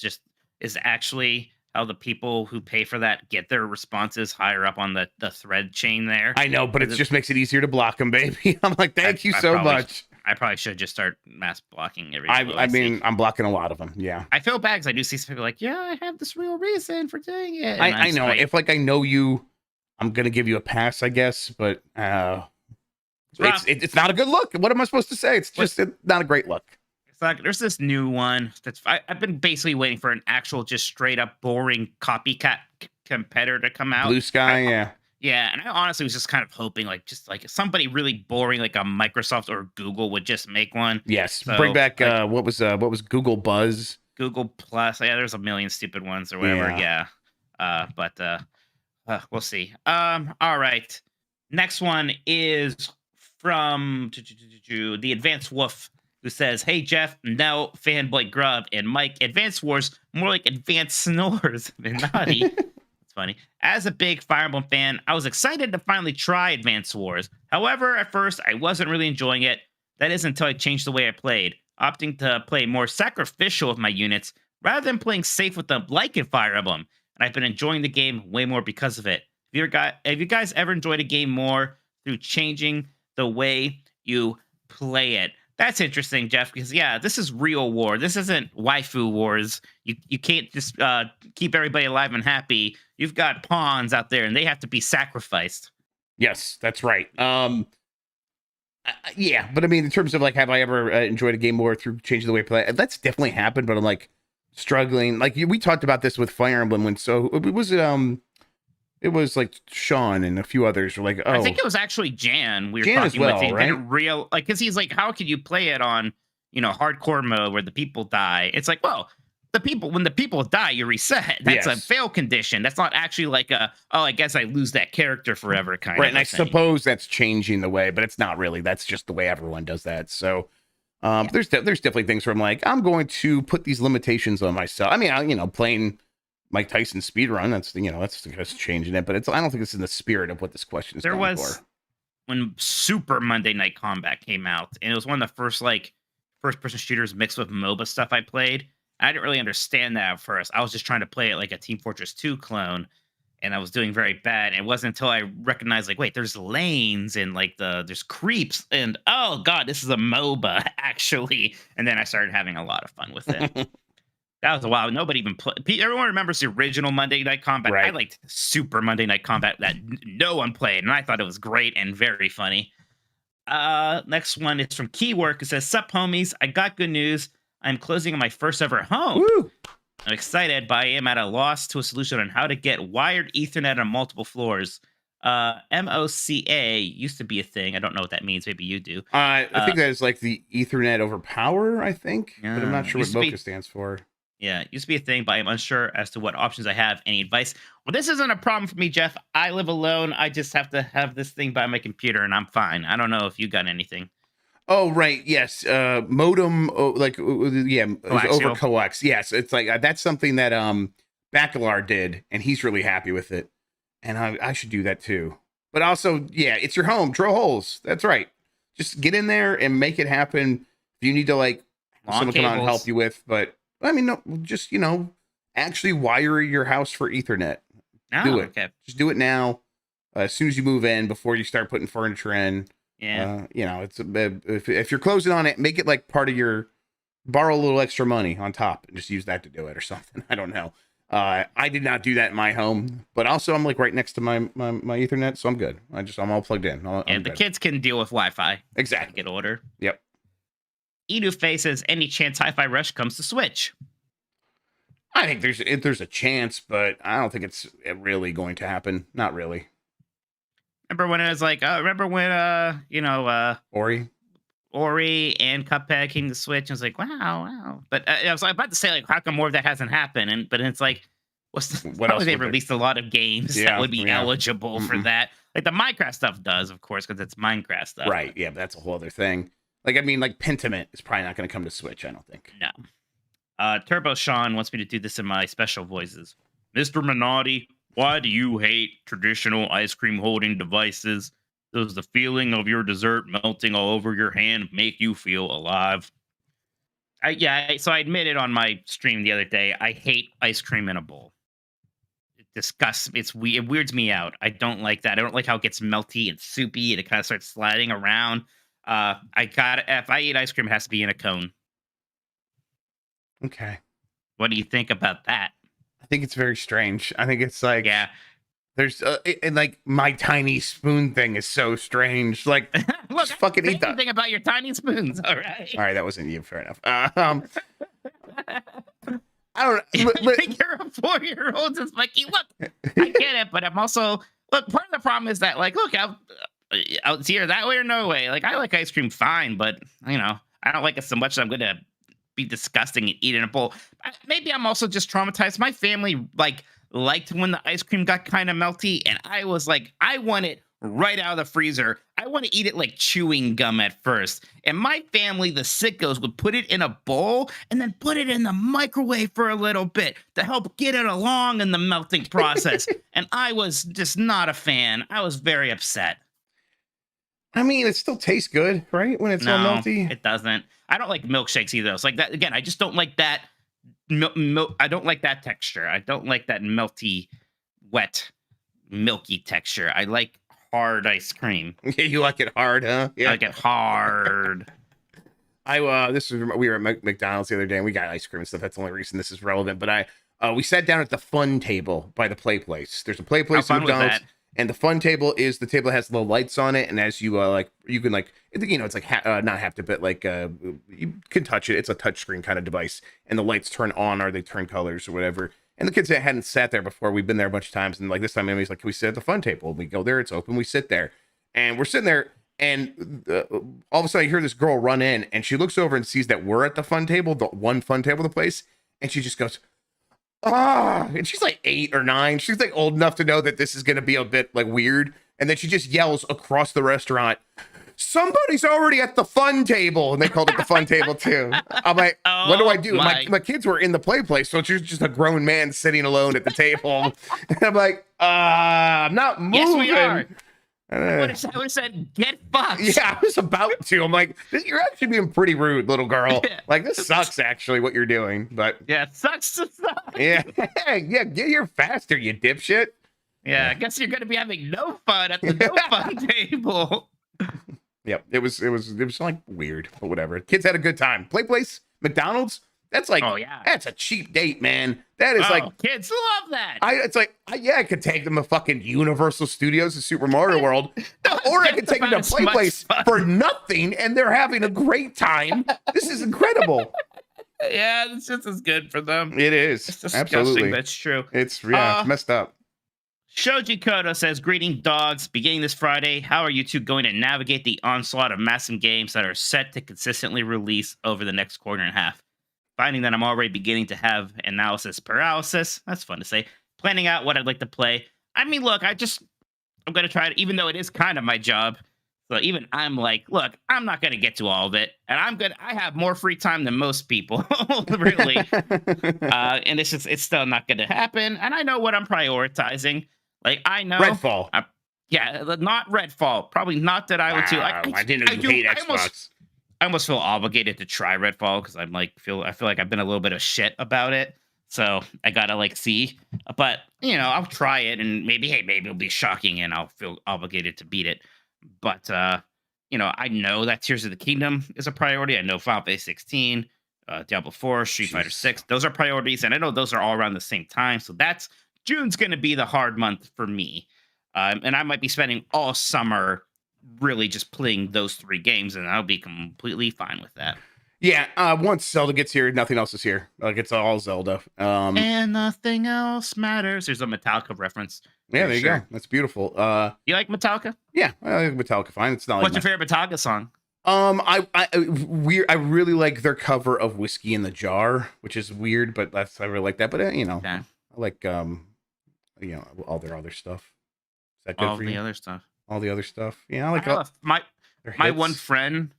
actually how the people who pay for that get their responses higher up on the thread chain there. I know, but it just makes it easier to block them, baby. I'm like, thank you so much. I probably should just start mass blocking everything. I mean, I'm blocking a lot of them. Yeah. I feel bad because I do see some people like, yeah, I have this real reason for doing it. I know. If like I know you, I'm gonna give you a pass, I guess. But it's not a good look. What am I supposed to say? It's just not a great look. It's like there's this new one I've been basically waiting for an actual, just straight up boring copycat competitor to come out. Blue Sky, yeah. Yeah, and I honestly was just kind of hoping, like, just like somebody really boring, like a Microsoft or Google would just make one. Yes, so, bring back what was Google Buzz, Google Plus. Yeah, there's a million stupid ones or whatever. Yeah, but we'll see. All right, next one is from the Advanced Wolf, who says, "Hey Jeff, no fanboy Grubb and Mike. Advanced Wars, more like Advanced Snores than naughty." Funny. As a big Fire Emblem fan, I was excited to finally try Advance Wars. However, at first, I wasn't really enjoying it. That is until I changed the way I played, opting to play more sacrificial with my units rather than playing safe with them like in Fire Emblem. And I've been enjoying the game way more because of it. Have you guys ever enjoyed a game more through changing the way you play it? That's interesting, Jeff, because, yeah, this is real war. This isn't waifu wars. You can't just keep everybody alive and happy. You've got pawns out there, and they have to be sacrificed. Yes, that's right. Yeah, but I mean, in terms of, like, have I ever enjoyed a game more through changing the way I play? That's definitely happened, but I'm, like, struggling. Like, we talked about this with Fire Emblem it was like Sean and a few others were like, oh, I think it was actually Jan. We were Jan talking as well, with him, right? Real, like, because he's like, how could you play it on, hardcore mode where the people die? It's like, well, when the people die, you reset. That's a fail condition. That's not actually like I guess I lose that character forever kind of thing. Right, and I suppose that's changing the way, but it's not really. That's just the way everyone does that. So there's definitely things where I'm like, I'm going to put these limitations on myself. I mean, playing Mike Tyson speedrun, that's changing it, but I don't think it's in the spirit of what this question is going for. When Super Monday Night Combat came out, and it was one of the first first-person shooters mixed with MOBA stuff I played. I didn't really understand that at first. I was just trying to play it like a Team Fortress 2 clone, and I was doing very bad. And it wasn't until I recognized, like, wait, there's lanes and like there's creeps, and oh god, this is a MOBA actually. And then I started having a lot of fun with it. That was a while. Nobody even played. Everyone remembers the original Monday Night Combat. Right. I liked Super Monday Night Combat that no one played, and I thought it was great and very funny. Next one is from Keywork. It says, "Sup, homies. I got good news. I'm closing on my first ever home. Woo! I'm excited, but I am at a loss to a solution on how to get wired Ethernet on multiple floors. MOCA used to be a thing. I don't know what that means. Maybe you do. I think that is like the Ethernet over power, I think. But I'm not sure what MOCA stands for. Yeah, it used to be a thing, but I'm unsure as to what options I have. Any advice? Well, this isn't a problem for me, Jeff. I live alone. I just have to have this thing by my computer, and I'm fine. I don't know if you got anything. Oh, right. Yes. Modem, over coax. Yes. It's like, that's something that Bacalar did, and he's really happy with it. And I should do that too. But also, yeah, it's your home. Drill holes. That's right. Just get in there and make it happen. If you need to, like, someone come out and help you with, but I mean, no, just, actually wire your house for Ethernet. Do it. Okay. Just do it now. As soon as you move in, before you start putting furniture in. Yeah. It's if you're closing on it, make it like part of borrow a little extra money on top and just use that to do it or something. I don't know. I did not do that in my home, but also I'm like right next to my Ethernet, so I'm good. I'm all plugged in. And the good. kids can deal with Wi-Fi. Exactly. Get order. Yep. Edu faces any chance Hi-Fi Rush comes to Switch. I think there's a chance, but I don't think it's really going to happen. Not really. Remember when it was like, remember when Ori and Cuphead came to Switch? I was like, wow. But I was about to say, like, how come more of that hasn't happened? But it's like, what else? They've released a lot of games that would be eligible for that. Like the Minecraft stuff does, of course, because it's Minecraft stuff. Right. Yeah, but that's a whole other thing. Like, I mean, like Pentiment is probably not going to come to Switch, I don't think. No. Turbo Sean wants me to do this in my special voices. Mr. Minotti, why do you hate traditional ice cream holding devices? Does the feeling of your dessert melting all over your hand make you feel alive? So I admitted on my stream the other day, I hate ice cream in a bowl. It disgusts me. It weirds me out. I don't like that. I don't like how it gets melty and soupy and it kind of starts sliding around. If I eat ice cream, it has to be in a cone. Okay. What do you think about that? I think it's very strange. I think it's like, yeah. There's and like my tiny spoon thing is so strange. Like, look, just fucking eat that. Thing about your tiny spoons. All right, that wasn't you. Fair enough. I don't know. You're a 4-year-old. It's like, look, I get it, but I'm also part of the problem is that look, out here that way or no way. Like, I like ice cream fine, but I don't like it so much that I'm gonna be disgusting and eat in a bowl. Maybe I'm also just traumatized. My family liked when the ice cream got kind of melty, and I was like, I want it right out of the freezer. I want to eat it like chewing gum at first. And my family, the sickos, would put it in a bowl and then put it in the microwave for a little bit to help get it along in the melting process. And I was just not a fan. I was very upset. I mean, it still tastes good, right? When it's all melty. It doesn't. I don't like milkshakes either. It's like that again. I just don't like that. I don't like that texture. I don't like that melty, wet, milky texture. I like hard ice cream. You like it hard, huh? Yeah. I like it hard. We were at McDonald's the other day and we got ice cream and stuff. That's the only reason this is relevant. But we sat down at the fun table by the play place. There's a play place at McDonald's. And the fun table is the table that has little lights on it, and as you you can it's like not have to, but you can touch it. It's a touch screen kind of device, and the lights turn on or they turn colors or whatever. And the kids that hadn't sat there before, we've been there a bunch of times, and like this time, Emmy's like, "Can we sit at the fun table?" We go there, it's open, we sit there, and we're sitting there, and all of a sudden, I hear this girl run in, and she looks over and sees that we're at the fun table, the one fun table of the place, and she just goes, and she's like 8 or 9. She's like old enough to know that this is going to be a bit like weird. And then she just yells across the restaurant, "Somebody's already at the fun table." And they called it the fun table too. I'm like, what do I do? My kids were in the play place. So it's just a grown man sitting alone at the table. And I'm like, I'm not moving. Yes, we are. I would have said, "Get fucked." Yeah, I was about to. I'm like, you're actually being pretty rude, little girl. Like, this sucks, actually, what you're doing. But yeah, it sucks to suck. Yeah, get here faster, you dipshit. Yeah, I guess you're gonna be having no fun at the no fun table. Yep, it was like weird, but whatever. Kids had a good time. Play place, McDonald's. That's like, that's a cheap date, man. That is like, kids love that. I could take them to fucking Universal Studios and Super Mario World, or I could take them to Play Place for nothing, and they're having a great time. This is incredible. Yeah, it's just as good for them. It is. It's disgusting. Absolutely. That's true. It's messed up. Shoji Kodo says, "Greeting dogs. Beginning this Friday, how are you two going to navigate the onslaught of massive games that are set to consistently release over the next quarter and a half? Finding that I'm already beginning to have analysis paralysis." That's fun to say. Planning out what I'd like to play. I mean, look, I'm going to try it, even though it is kind of my job. So even I'm like, look, I'm not going to get to all of it. And I have more free time than most people, really. And it's still not going to happen. And I know what I'm prioritizing. Like, I know. Redfall. Not Redfall. Probably not that I would do. I didn't hate Xbox. I almost feel obligated to try Redfall because I feel like I've been a little bit of shit about it. So I gotta see. But I'll try it and maybe it'll be shocking and I'll feel obligated to beat it. But I know that Tears of the Kingdom is a priority. I know Final Fantasy 16. Diablo 4, Street Fighter Jesus. 6. Those are priorities, and I know those are all around the same time. So June's going to be the hard month for me. And I might be spending all summer really just playing those 3 games, and I'll be completely fine with that. Yeah, once Zelda gets here, nothing else is here. Like, it's all Zelda. And nothing else matters. There's a Metallica reference. Yeah, there you go. That's beautiful. You like Metallica? Yeah, I like Metallica fine. It's not like What's your favorite Metallica song? I really like their cover of Whiskey in the Jar, which is weird, but I really like that. But you know, Okay. I like all their other stuff. Is that good All for the you? other stuff. All the other stuff. Yeah, I like My their one hits. friend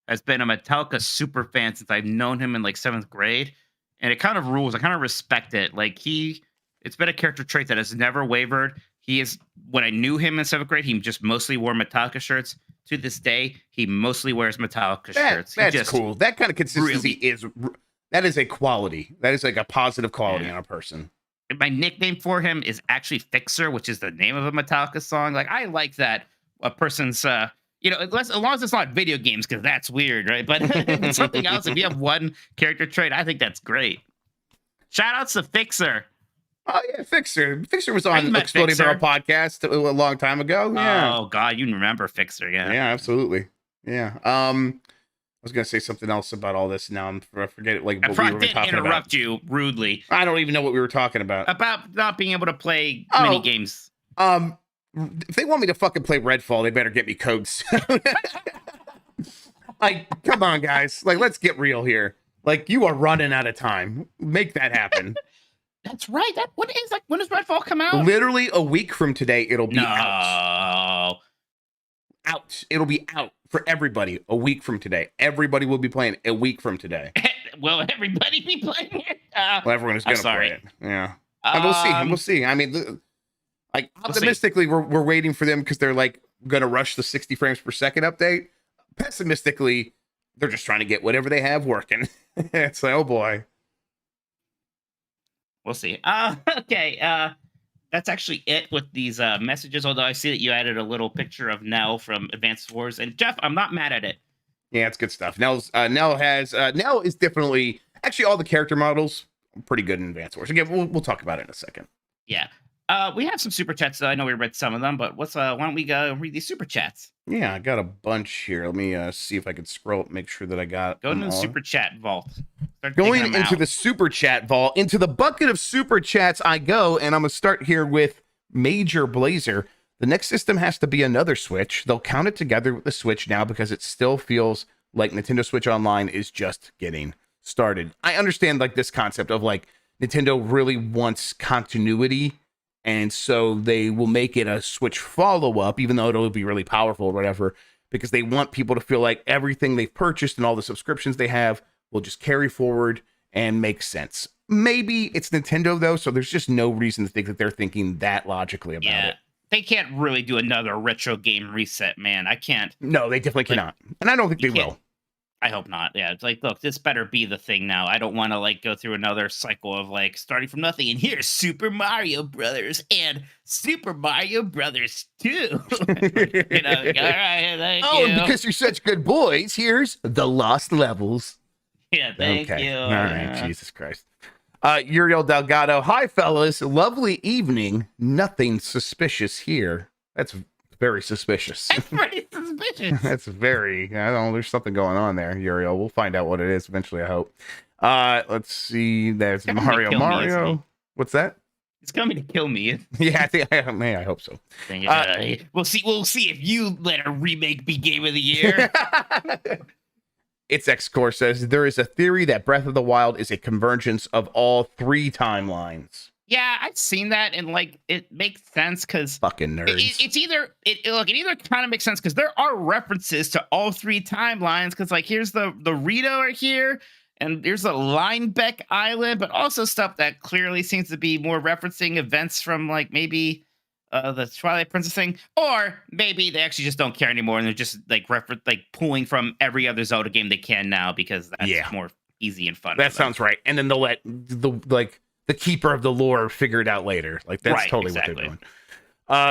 has been a Metallica super fan since I've known him in like 7th grade, and it kind of rules. I kind of respect it. Like it's been a character trait that has never wavered. When I knew him in 7th grade, he just mostly wore Metallica shirts. To this day, he mostly wears Metallica shirts. That's cool. That kind of consistency that is a quality. That is like a positive quality in a person. My nickname for him is actually Fixer, which is the name of a Metallica song. Like, I like that a person's as long as it's not video games, because that's weird, right? But something else, if you have one character trait, I think that's great. Shout outs to Fixer. Oh yeah, Fixer. Fixer was I on met Exploding Fixer. Barrel podcast a long time ago. Yeah. Oh God, you remember Fixer? Yeah. Yeah, absolutely. Yeah. I was gonna say something else about all this. Now I forget it. Like I what we were didn't talking interrupt about. you rudely I don't even know what we were talking about. about not being able to play Oh. mini games. If they want me to fucking play Redfall, they better get me codes. Like, come on, guys. Like, let's get real here. Like, you are running out of time. Make that happen. That's right. When does Redfall come out? Literally a week from today, it'll be No. out. It'll be out for everybody a week from today. Everybody will be playing a week from today. Will everybody be playing it? Well, everyone is I'm going to play sorry. it. Yeah. And we'll see. And we'll see. I mean, like, optimistically, we're waiting for them because they're like going to rush the 60 frames per second update. Pessimistically, they're just trying to get whatever they have working. It's like, oh boy. We'll see. Okay. That's actually it with these messages. Although I see that you added a little picture of Nell from Advanced Wars, and Jeff, I'm not mad at it. Yeah, it's good stuff. Nell is definitely actually all the character models are pretty good in Advanced Wars. Again, we'll talk about it in a second. Yeah. We have some super chats. I know we read some of them, but why don't we go read these super chats? Yeah, I got a bunch here. Let me see if I can scroll up, make sure that I got Go them into the all. super chat vault. Start Going digging them into out. the super chat vault, into the bucket of super chats I go, and I'm gonna start here with Major Blazer. The next system has to be another Switch. They'll count it together with the Switch now because it still feels like Nintendo Switch Online is just getting started. I understand like this concept of like Nintendo really wants continuity, and so they will make it a Switch follow-up, even though it'll be really powerful or whatever, because they want people to feel like everything they've purchased and all the subscriptions they have will just carry forward and make sense. Maybe it's Nintendo though, so there's just no reason to think that they're thinking that logically about it. They can't really do another retro game reset, man. I can't. No, they definitely cannot. And I don't think they will. I hope not. Yeah, it's like, look, this better be the thing now. I don't want to like go through another cycle of like starting from nothing. And here's Super Mario Brothers and Super Mario Brothers 2. All right, thank you. And because you're such good boys, here's the Lost Levels. Yeah, thank you. All right, Jesus Christ. Uriel Delgado, hi fellas, lovely evening. Nothing suspicious here. That's very suspicious. That's pretty suspicious. That's very, I don't know, there's something going on there, Uriel. We'll find out what it is eventually, I hope. Let's see, there's Coming to Mario. kill me, isn't he? What's that? It's coming to kill me. Yeah, I hope so. We'll see if you let a remake be Game of the Year. It's X-Core says, there is a theory that Breath of the Wild is a convergence of all 3 timelines. Yeah, I've seen that, and like it makes sense because Fucking nerds. it either kind of makes sense because there are references to all 3 timelines. Because like here's the Rito right here, and here's the Linebeck Island, but also stuff that clearly seems to be more referencing events from like maybe the Twilight Princess thing, or maybe they actually just don't care anymore and they're just like pulling from every other Zelda game they can now because that's more easy and fun. That sounds right. And then they'll let the keeper of the lore figure it out later. Like that's totally what they're doing.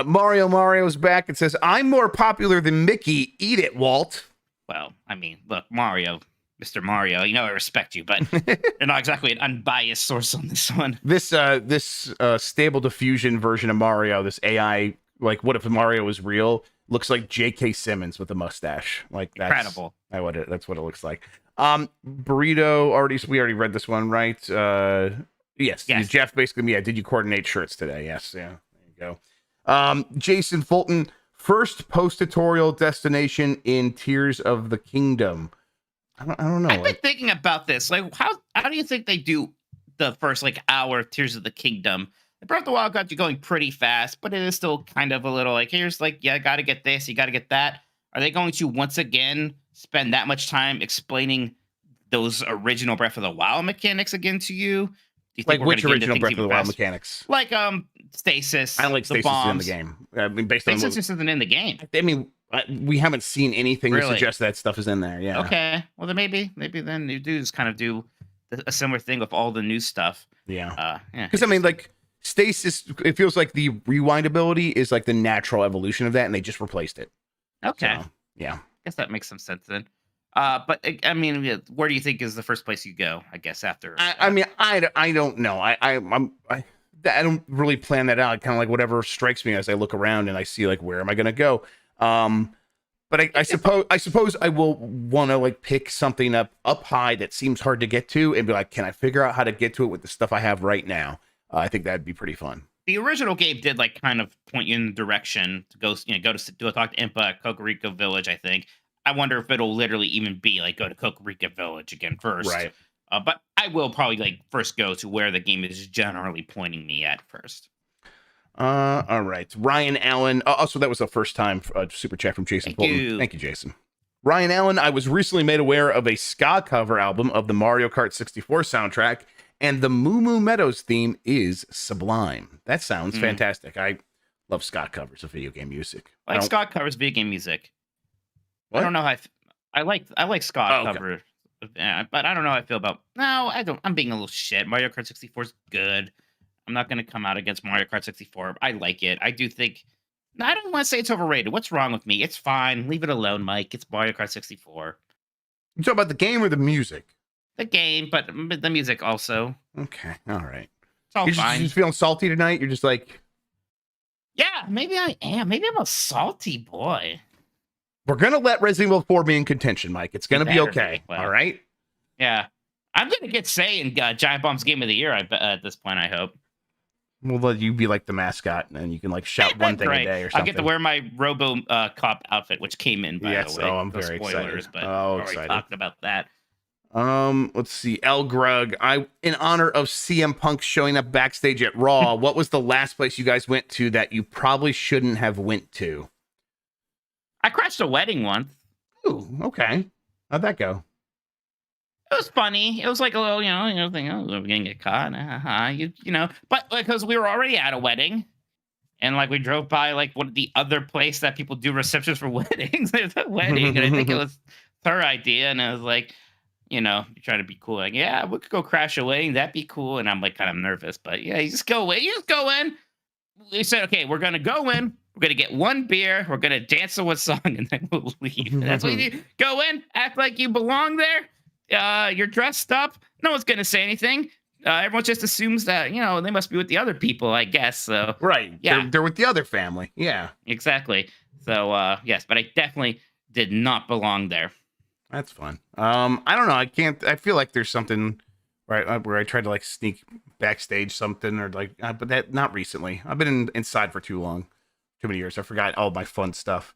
Mario's back and says, I'm more popular than Mickey. Eat it, Walt. Well, I mean, look, Mario, Mr. Mario. You know I respect you, but you're not exactly an unbiased source on this one. This stable diffusion version of Mario, this AI, like what if Mario was real? Looks like J.K. Simmons with a mustache. Like that's Incredible. That's what it looks like. Burrito we already read this one, right? Yes. Jeff basically, did you coordinate shirts today? Yes, yeah. There you go. Jason Fulton, first post-tutorial destination in Tears of the Kingdom. I don't know. I've been thinking about this. Like, how do you think they do the first hour of Tears of the Kingdom? Breath of the Wild got you going pretty fast, but it is still kind of a little here's got to get this, you got to get that. Are they going to once again spend that much time explaining those original Breath of the Wild mechanics again to you? Do you think which original Breath of the Wild mechanics? Like stasis. I don't like stasis in the game. I mean, based on stasis isn't in the game. I mean, we haven't seen anything to suggest that stuff is in there. Yeah. Okay. Well, then maybe then you do just kind of do a similar thing with all the new stuff. Yeah. Because I mean, stasis, it feels like the rewind ability is like the natural evolution of that, and they just replaced it. Okay. So, yeah. I guess that makes some sense then. But I mean, where do you think is the first place you go? I guess after. I mean, I don't know. I don't really plan that out. Kind of like whatever strikes me as I look around and I see where am I going to go. But I suppose I will want to pick something up high that seems hard to get to and be like, can I figure out how to get to it with the stuff I have right now? I think that'd be pretty fun. The original game did kind of point you in the direction to go to talk to Impa at Kokoriko Village. I think. I wonder if it'll literally even be go to Kokoriko Village again first. Right. But I will probably first go to where the game is generally pointing me at first. All right. Ryan Allen. Also, that was the first time super chat from Jason Fulton. Thank you, Jason. Ryan Allen, I was recently made aware of a ska cover album of the Mario Kart 64 soundtrack, and the Moo Moo Meadows theme is sublime. That sounds fantastic. I love ska covers of video game music. Like ska covers video game music. What? I don't know how I like ska cover, but I don't know how I feel about. No, I don't. I'm being a little shit. Mario Kart 64 is good. I'm not going to come out against Mario Kart 64. I like it. I do think. No, I don't want to say it's overrated. What's wrong with me? It's fine. Leave it alone, Mike. It's Mario Kart 64. You talking about the game or the music? The game, but the music also. Okay, all right. It's all fine. You're just feeling salty tonight? You're just yeah, maybe I am. Maybe I'm a salty boy. We're going to let Resident Evil 4 be in contention, Mike. It's going to be okay. Well, all right? Yeah. I'm going to get say in Giant Bomb's Game of the Year at this point, I hope. We'll let you be the mascot, and you can shout one thing a day or something. I'll get to wear my Robo Cop outfit, which came in, by the way. Oh, I'm very excited. But we're already talking about that. Let's see. El Grug, in honor of CM Punk showing up backstage at Raw, what was the last place you guys went to that you probably shouldn't have went to? I crashed a wedding once. Ooh, okay. How'd that go? It was funny. It was like a little, thing. Oh, we're gonna get caught. But because we were already at a wedding, and we drove by what the other place that people do receptions for weddings. There's a wedding, and I think it was her idea, and I was you try to be cool. Yeah, we could go crash a wedding. That'd be cool. And I'm kind of nervous, but yeah, you just go in. We said, okay, we're gonna go in. We're going to get one beer. We're going to dance to one song, and then we'll leave. That's what you do. Go in, act like you belong there. You're dressed up. No one's going to say anything. Everyone just assumes that, they must be with the other people, I guess. So right. Yeah. They're with the other family. Yeah. Exactly. So, yes, but I definitely did not belong there. That's fun. I don't know. I feel like there's something where I tried to sneak backstage something or but that not recently. I've been inside for too long. Too many years. I forgot all my fun stuff.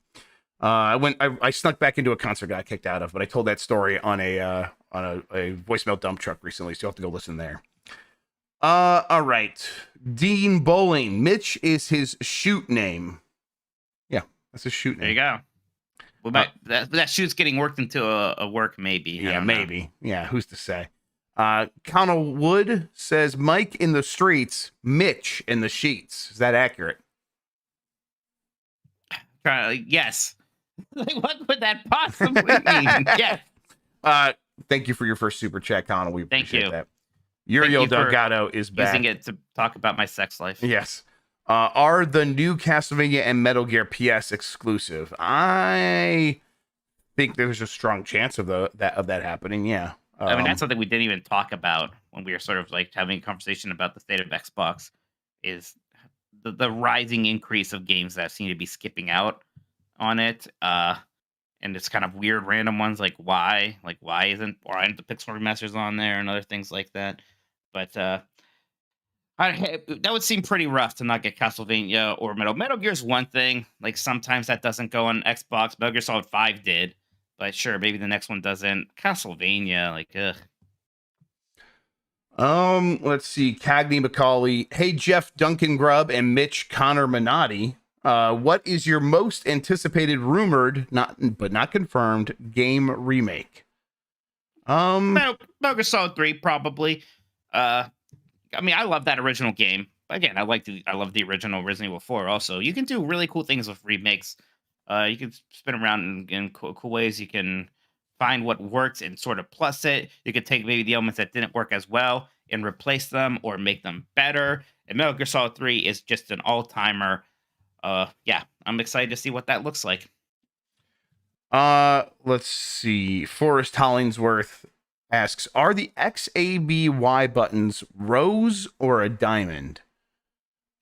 I snuck back into a concert, got kicked out of, but I told that story on a voicemail dump truck recently, so you'll have to go listen there. All right. Dean Bowling. Mitch is his shoot name. Yeah, that's his shoot name. There you go. Well, that shoot's getting worked into a work, maybe. Yeah, maybe. Yeah, who's to say? Connell Wood says, Mike in the streets, Mitch in the sheets. Is that accurate? Yes. What would that possibly mean? Yes. Thank you for your first super chat, Connell. We appreciate that. Thank Uriel you Delgado is back. Using it to talk about my sex life. Yes. Are the new Castlevania and Metal Gear PS exclusive? I think there's a strong chance of that happening. Yeah. I mean, that's something we didn't even talk about when we were sort of like having a conversation about the state of Xbox, is the rising increase of games that seem to be skipping out on it. And it's kind of weird random ones, like why aren't the pixel remasters on there and other things like that. But that would seem pretty rough to not get Castlevania or Metal Gear's one thing. Like sometimes that doesn't go on Xbox. Metal Gear Solid 5 did, but sure, maybe the next one doesn't. Castlevania, like, ugh. Let's see. Cagney Macaulay. Hey, Jeff, Duncan Grubb, and Mitch Connor Minotti. What is your most anticipated rumored, but not confirmed, game remake? Metal Gear Solid 3, probably. I mean, I love that original game. Again, I love the original Resident Evil 4 also. You can do really cool things with remakes. You can spin around in cool ways. You can find what works and sort of plus it. You could take maybe the elements that didn't work as well and replace them or make them better. And Metal Gear Solid 3 is just an all-timer. Yeah, I'm excited to see what that looks like. Let's see. Forrest Hollingsworth asks, are the XABY buttons rose or a diamond?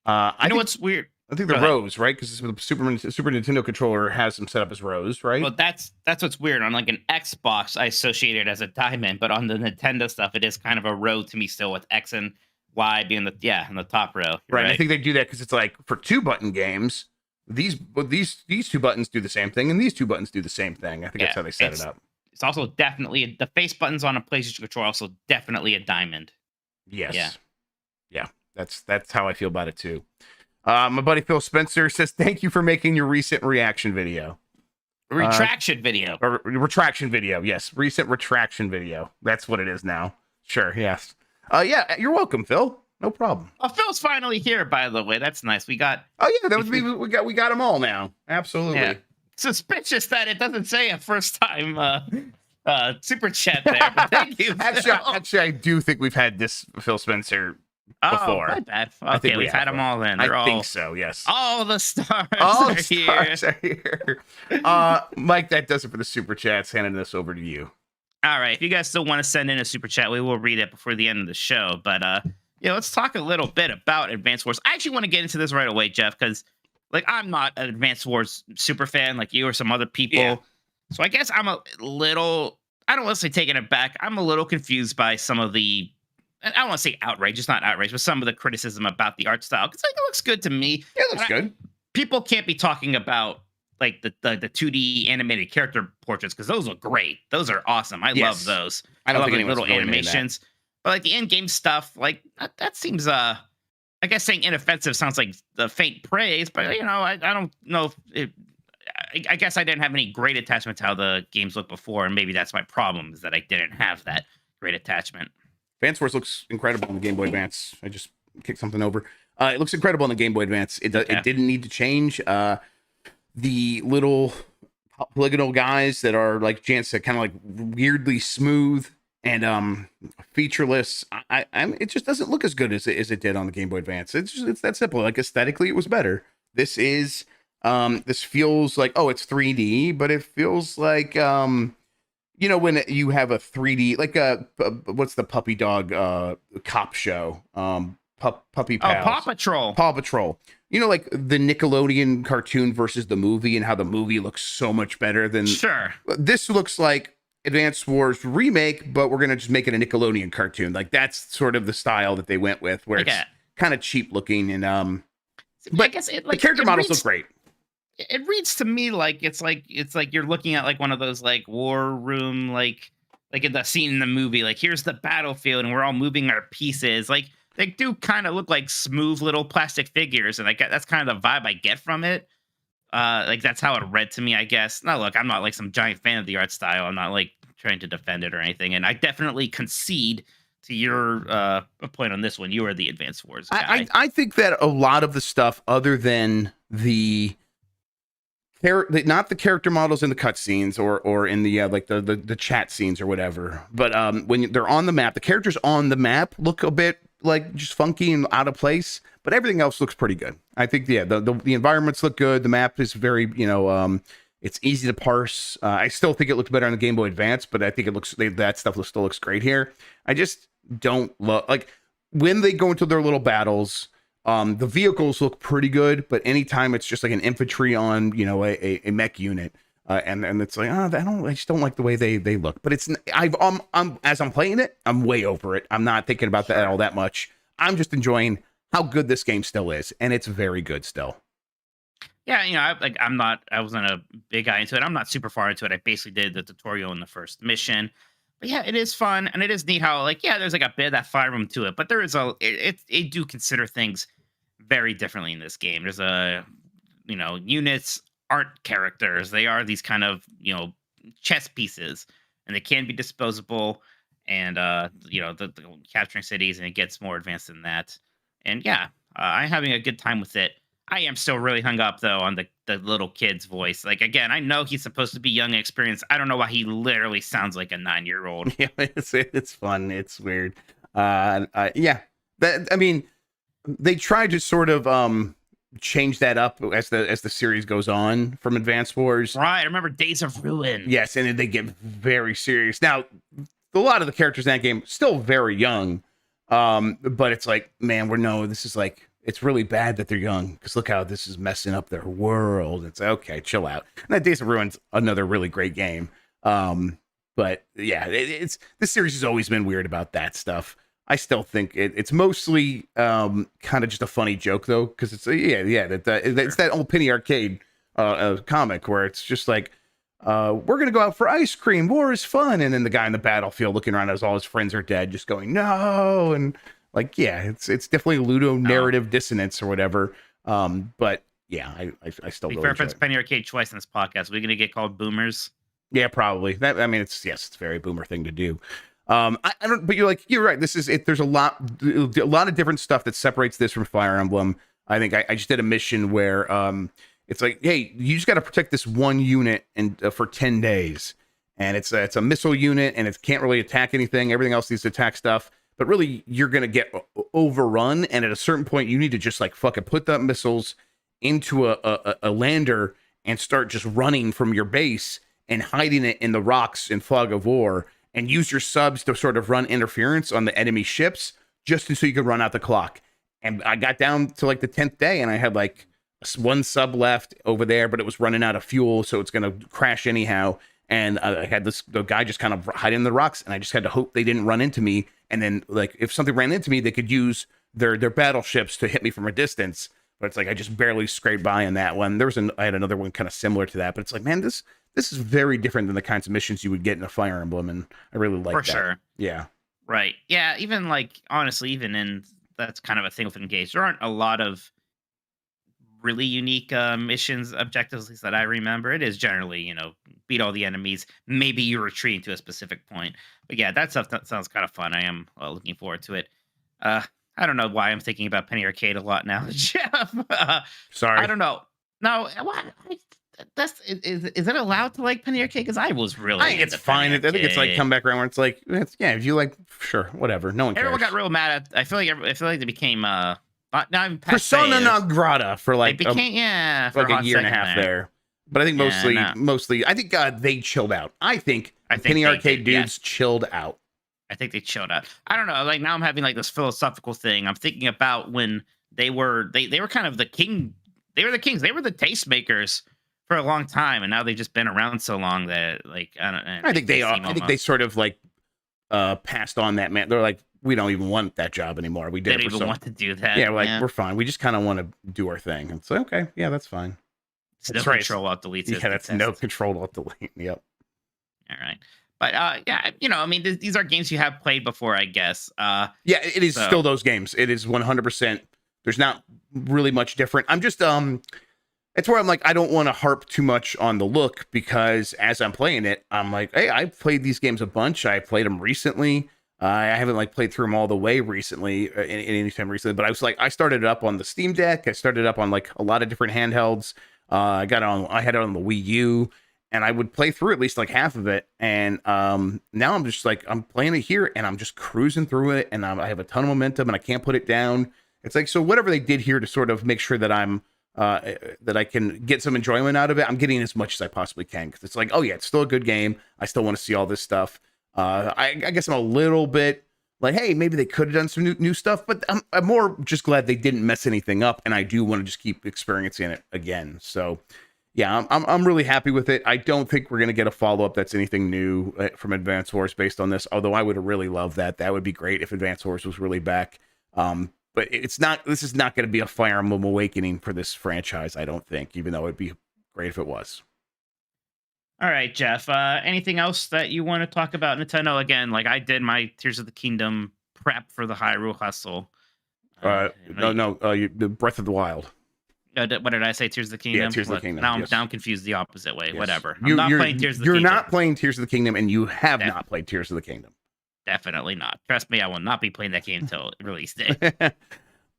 I think what's weird? I think they're rose, right? Because the Super Nintendo controller has them set up as rose, right? Well, that's what's weird. On like an Xbox, I associate it as a diamond, but on the Nintendo stuff, it is kind of a row to me still, with X and Y being in the top row. Right. I think they do that because it's like for 2-button games, these 2 buttons do the same thing, and these 2 buttons do the same thing. I think that's how they set it up. It's also definitely the face buttons on a PlayStation controller. Also, definitely a diamond. Yes. Yeah. That's how I feel about it too. My buddy Phil Spencer says, thank you for making your recent reaction video. Retraction video. Or retraction video. Yes. Recent retraction video. That's what it is now. Sure. Yes. Yeah. You're welcome, Phil. No problem. Oh, Phil's finally here, by the way. That's nice. We got. Oh yeah. That was me. We got them all now. Absolutely. Yeah. Suspicious that it doesn't say a first time super chat there. But thank you. Actually, I do think we've had this Phil Spencer before. My bad. Okay, we've had them all in. I think so, yes. All the stars are here. Mike, that does it for the super chats. Handing this over to you. All right. If you guys still want to send in a super chat, we will read it before the end of the show. But let's talk a little bit about Advance Wars. I actually want to get into this right away, Jeff, because I'm not an Advance Wars super fan like you or some other people. Yeah. So I guess I'm a little, I don't want to say taken aback. I'm a little confused by some of the, I don't want to say outrage, it's not outrage, but some of the criticism about the art style. Because it looks good to me. It looks good. People can't be talking about like the 2D animated character portraits, because those look great. Those are awesome. I love those. I love the little animations. But like the in-game stuff, like that seems I guess saying inoffensive sounds like the faint praise, but I don't know if I guess I didn't have any great attachment to how the games looked before, and maybe that's my problem, is that I didn't have that great attachment. Advance Wars looks incredible on the Game Boy Advance. I just kicked something over. It looks incredible on the Game Boy Advance. It didn't need to change. The little polygonal guys that are like Jance, kind of like weirdly smooth and featureless. It just doesn't look as good as it did on the Game Boy Advance. It's that simple. Like aesthetically, it was better. This feels like, oh, it's 3D, but it feels like when you have a 3D, like what's the puppy dog cop show? Puppy Pals. Paw Patrol. Paw Patrol. Like the Nickelodeon cartoon versus the movie, and how the movie looks so much better than. Sure. This looks like Advance Wars remake, but we're gonna just make it a Nickelodeon cartoon. Like that's sort of the style that they went with, where it's kind of cheap looking and But I guess the character models look great. It reads to me like it's like you're looking at like one of those like war room like in the scene in the movie. Like here's the battlefield and we're all moving our pieces. Like they do kind of look like smooth little plastic figures, and that's kind of the vibe I get from it. Like that's how it read to me, I guess. Now look, I'm not like some giant fan of the art style. I'm not like trying to defend it or anything, and I definitely concede to your point on this one. You are the Advance Wars guy. I think that a lot of the stuff, other than not the character models in the cutscenes or in the like the chat scenes or whatever, but when they're on the map, the characters on the map look a bit like just funky and out of place, but everything else looks pretty good. I think the environments look good. The map is very It's easy to parse. I still think it looks better on the Game Boy Advance, but I think that stuff still looks great here. I just don't love, like, when they go into their little battles, the vehicles look pretty good, but anytime it's just like an infantry on, you know, a mech unit, and it's like, I just don't like the way they look. But as I'm playing it, I'm way over it. I'm not thinking about that all that much. I'm just enjoying how good this game still is, and it's very good still. Yeah, you know, I wasn't a big guy into it. I'm not super far into it. I basically did the tutorial in the first mission. But yeah, it is fun, and it is neat how, like, yeah, there's like a bit of that Fire Emblem to it, but there is it do consider things very differently in this game. There's you know, units aren't characters. They are these kind of, you know, chess pieces, and they can be disposable, and you know, the capturing cities, and it gets more advanced than that. And yeah, I'm having a good time with it. I am still really hung up though on the little kid's voice. Like, again, I know he's supposed to be young and experienced. I don't know why he literally sounds like a 9-year-old. Yeah, it's fun. It's weird. Yeah, I mean, they tried to sort of change that up as the series goes on from Advance Wars. Right. I remember Days of Ruin. Yes, and they get very serious. Now, a lot of the characters in that game still very young, but it's like, man, this is like, it's really bad that they're young, because look how this is messing up their world. It's okay, chill out. And that Days of Ruin's another really great game. But yeah, this series has always been weird about that stuff. I still think it's mostly kind of just a funny joke though, because it's it's that old Penny Arcade comic where it's just like, we're gonna go out for ice cream. War is fun, and then the guy in the battlefield looking around as all his friends are dead, just going no, and like, yeah, it's definitely Ludo narrative dissonance or whatever. But yeah, I still Be really fair, enjoy if it's it. Penny Arcade twice in this podcast, we're gonna get called boomers. Yeah, probably. I mean, it's a very boomer thing to do. I don't, but you're right. This is it. There's a lot of different stuff that separates this from Fire Emblem. I think I just did a mission where it's like, hey, you just got to protect this one unit for 10 days, and it's a missile unit, and it can't really attack anything. Everything else needs to attack stuff. But really, you're going to get overrun. And at a certain point, you need to just like fucking put the missiles into a lander and start just running from your base and hiding it in the rocks in Fog of War, and use your subs to sort of run interference on the enemy ships just so you could run out the clock. And I got down to like the 10th day, and I had like one sub left over there, but it was running out of fuel, so it's going to crash anyhow. And I had the guy just kind of hide in the rocks, and I just had to hope they didn't run into me. And then, like, if something ran into me, they could use their battleships to hit me from a distance. But it's like I just barely scraped by on that one. I had another one kind of similar to that. But it's like, man, this is very different than the kinds of missions you would get in a Fire Emblem, and I really like that. For sure. Yeah. Right. Yeah. Even like, honestly, even in that's kind of a thing with Engage. There aren't a lot of really unique missions objectives, at least that I remember. It is generally, you know, beat all the enemies. Maybe you're retreating to a specific point. But yeah, that stuff that sounds kind of fun. I am looking forward to it. I don't know why I'm thinking about Penny Arcade a lot now, Jeff. Sorry. I don't know. No, what? Is it allowed to like Penny Arcade? Because I was really. I think it's fine. I think it's like come back around where it's like, if you like, sure, whatever. No one cares. Everyone got real mad at. I feel like they became not even persona non grata for like they became for like a year and a half there. But I think mostly, I think they chilled out. I think Penny Arcade dudes chilled out. I think they chilled out. I don't know. Like now, I'm having like this philosophical thing. I'm thinking about when they were kind of the king. They were the kings. They were the tastemakers for a long time, and now they've just been around so long that like I think they are. I think they sort of like passed on that man. They're like, we don't even want that job anymore. We did. They don't even want to do that. Yeah, we're fine. We just kind of want to do our thing. And so okay, yeah, that's fine. That's no control alt delete. Yeah, that's no control alt delete. Yep. All right. But yeah, you know, I mean, these are games you have played before, I guess. Yeah, it is still those games. It is 100%. There's not really much different. I'm just it's where I'm like, I don't want to harp too much on the look, because as I'm playing it, I'm like, hey, I've played these games a bunch. I played them recently. I haven't like played through them all the way recently, in any time recently. But I was like, I started it up on the Steam Deck. I started it up on like a lot of different handhelds. I had it on the Wii U, and I would play through at least like half of it. And now I'm just like, I'm playing it here, and I'm just cruising through it, and I have a ton of momentum, and I can't put it down. It's like, so whatever they did here to sort of make sure that I'm that I can get some enjoyment out of it, I'm getting as much as I possibly can, because it's like, oh yeah, it's still a good game. I still want to see all this stuff. I guess I'm a little bit like, hey, maybe they could have done some new stuff, but I'm more just glad they didn't mess anything up, and I do want to just keep experiencing it again. So yeah, I'm really happy with it. I don't think we're gonna get a follow-up that's anything new from Advance Wars based on this, although I would have really loved that. That would be great if Advance Wars was really back. But it's not. This is not going to be a Fire Emblem Awakening for this franchise, I don't think, even though it'd be great if it was. All right, Jeff. Anything else that you want to talk about Nintendo? Again, like I did my Tears of the Kingdom prep for the Hyrule Hustle. The Breath of the Wild. What did I say? Tears of the Kingdom? Yeah, Tears of the Kingdom. Now, yes. now I'm confused the opposite way. Yes. Whatever. I'm not playing Tears of the Kingdom. You're not playing Tears of the Kingdom, and you have not played Tears of the Kingdom. Definitely not. Trust me, I will not be playing that game until release day.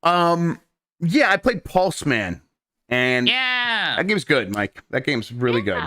Yeah, I played Pulse Man, and Yeah, that game's good, Mike. That game's really good.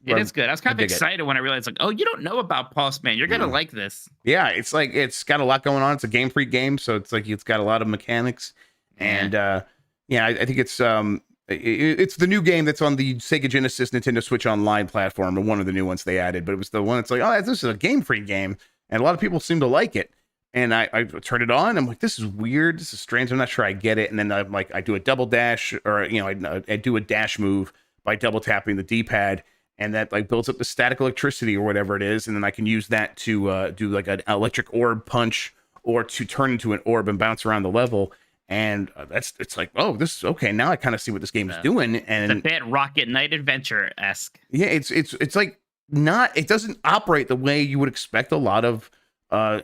it is good. I was kind of dig it. excited when I realized, like, oh, you don't know about Pulse Man. You're gonna like this. Yeah, it's like it's got a lot going on. It's a Game Freak game, so it's like it's got a lot of mechanics, and yeah, I think it's the new game that's on the Sega Genesis Nintendo Switch Online platform, and one of the new ones they added. But it was the one that's like, oh, this is a Game Freak game, and a lot of people seem to like it. And I turned it on. I'm like, this is weird. This is strange. I'm not sure I get it. And then I'm like, I do a double dash, or I do a dash move by double tapping the D-pad, and that like builds up the static electricity or whatever it is. And then I can use that to do like an electric orb punch, or to turn into an orb and bounce around the level. And it's like, oh, this is okay. Now I kind of see what this game is doing. And it's a bit Rocket Knight Adventure-esque. Yeah, it's like not. It doesn't operate the way you would expect a lot of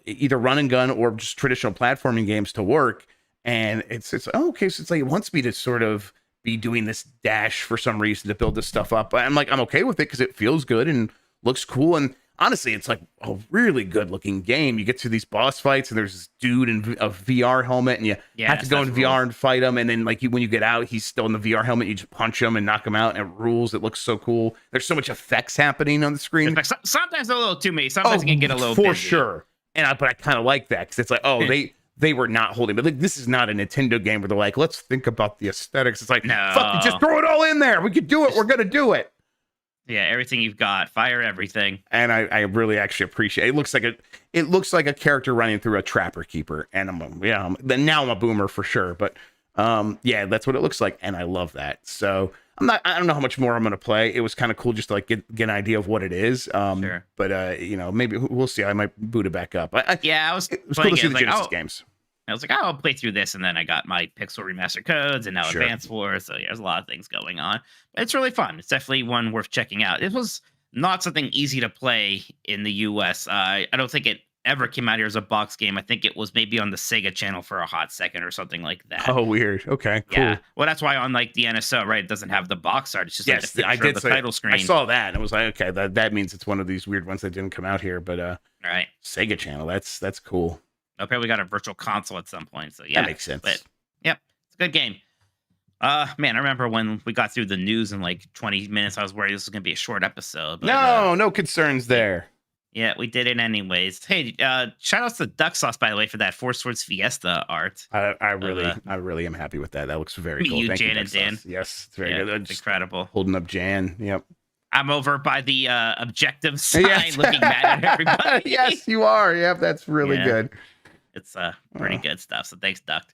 either run and gun or just traditional platforming games to work. And it's okay, so it's like it wants me to sort of be doing this dash for some reason to build this stuff up. I'm like, I'm okay with it because it feels good and looks cool. And honestly, it's like a really good looking game. You get to these boss fights, and there's this dude in a VR helmet, and you have to go in VR and fight him. And then like when you get out, he's still in the VR helmet. You just punch him and knock him out, and it rules. It looks so cool. There's so much effects happening on the screen. Like, sometimes a little too many. Sometimes it can get a little for busy. sure. But I kind of like that, because it's like, oh, they were not holding, but like, this is not a Nintendo game where they're like, let's think about the aesthetics. It's like, no, fuck it, just throw it all in there. We could do it. We're gonna do it. Yeah, everything you've got, fire everything. And I really actually appreciate it. It looks like a character running through a Trapper Keeper. And now I'm a boomer for sure. But yeah, that's what it looks like, and I love that. So I don't know how much more I'm gonna play. It was kind of cool just to like get an idea of what it is. Sure. But maybe we'll see. I might boot it back up. I was it was playing cool to see it, the like, Genesis games. I was like, I'll play through this, and then I got my Pixel Remaster codes, and now Sure. Advance Wars. So yeah, there's a lot of things going on. It's really fun. It's definitely one worth checking out. It was not something easy to play in the US. I don't think it ever came out here as a box game. I think it was maybe on the Sega channel for a hot second or something like that. Oh, weird. Okay, cool. Yeah. Well, that's why on like the NSO, right, it doesn't have the box art. It's just like the picture of the title screen. I saw that, and I was like, okay, that means it's one of these weird ones that didn't come out here. But right, Sega channel, that's cool. They'll probably got a virtual console at some point. So yeah, That makes sense. But yep, it's a good game. Man, I remember when we got through the news in like 20 minutes, I was worried this was gonna be a short episode. But, no concerns there. Yeah, we did it anyways. Hey, shout outs to Duck Sauce, by the way, for that Four Swords Fiesta art. I really am happy with that. That looks very cool. Thank Jan you, and Dan. Duck Sauce. Yes, it's very good. It's incredible. Holding up Jan. Yep. I'm over by the objective side looking mad at everybody. Yes, you are. Yep, that's really good. It's pretty good stuff. So thanks, Duck.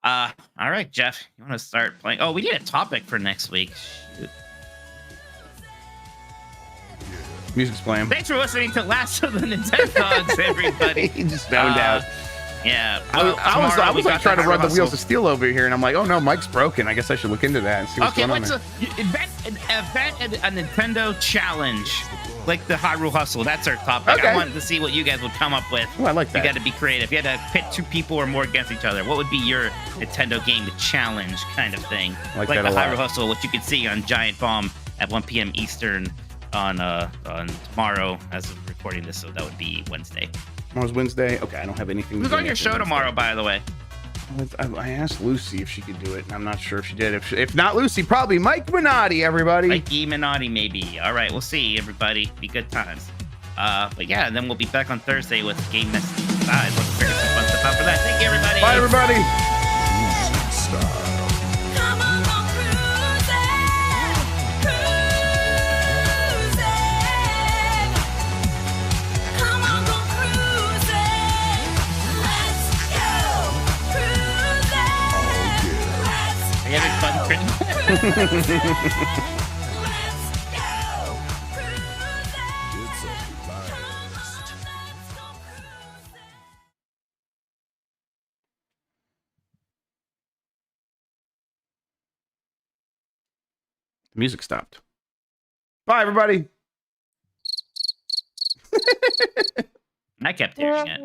All right, Jeff, you want to start playing? Oh, we need a topic for next week. Shoot. Music's playing. Thanks for listening to Last of the Nintendogs, everybody. He just found out. Yeah. I was like trying to run the Wheels of Steel over here, and I'm like, oh no, Mike's broken. I guess I should look into that and see what's going on. Invent a Nintendo challenge, like the Hyrule Hustle. That's our topic. Okay. I wanted to see what you guys would come up with. Oh, I like that. You got to be creative. You had to pit two people or more against each other. What would be your Nintendo game challenge kind of thing? Like the that a lot. Hyrule Hustle, which you can see on Giant Bomb at 1 p.m. Eastern on tomorrow as of recording this. So that would be Wednesday. Tomorrow's Wednesday. Okay, I don't have anything. Who's on your show tomorrow, by the way? I asked Lucy if she could do it, and I'm not sure if she did. If not Lucy, probably Mike Minotti, everybody. Mikey Minotti, maybe. All right, we'll see, everybody. Be good times. But yeah, then we'll be back on Thursday with Game Mess Size. Let's figure some fun stuff out for that. Thank you, everybody. Bye, everybody. Come on, crew. The music stopped. Bye, everybody. I kept hearing it.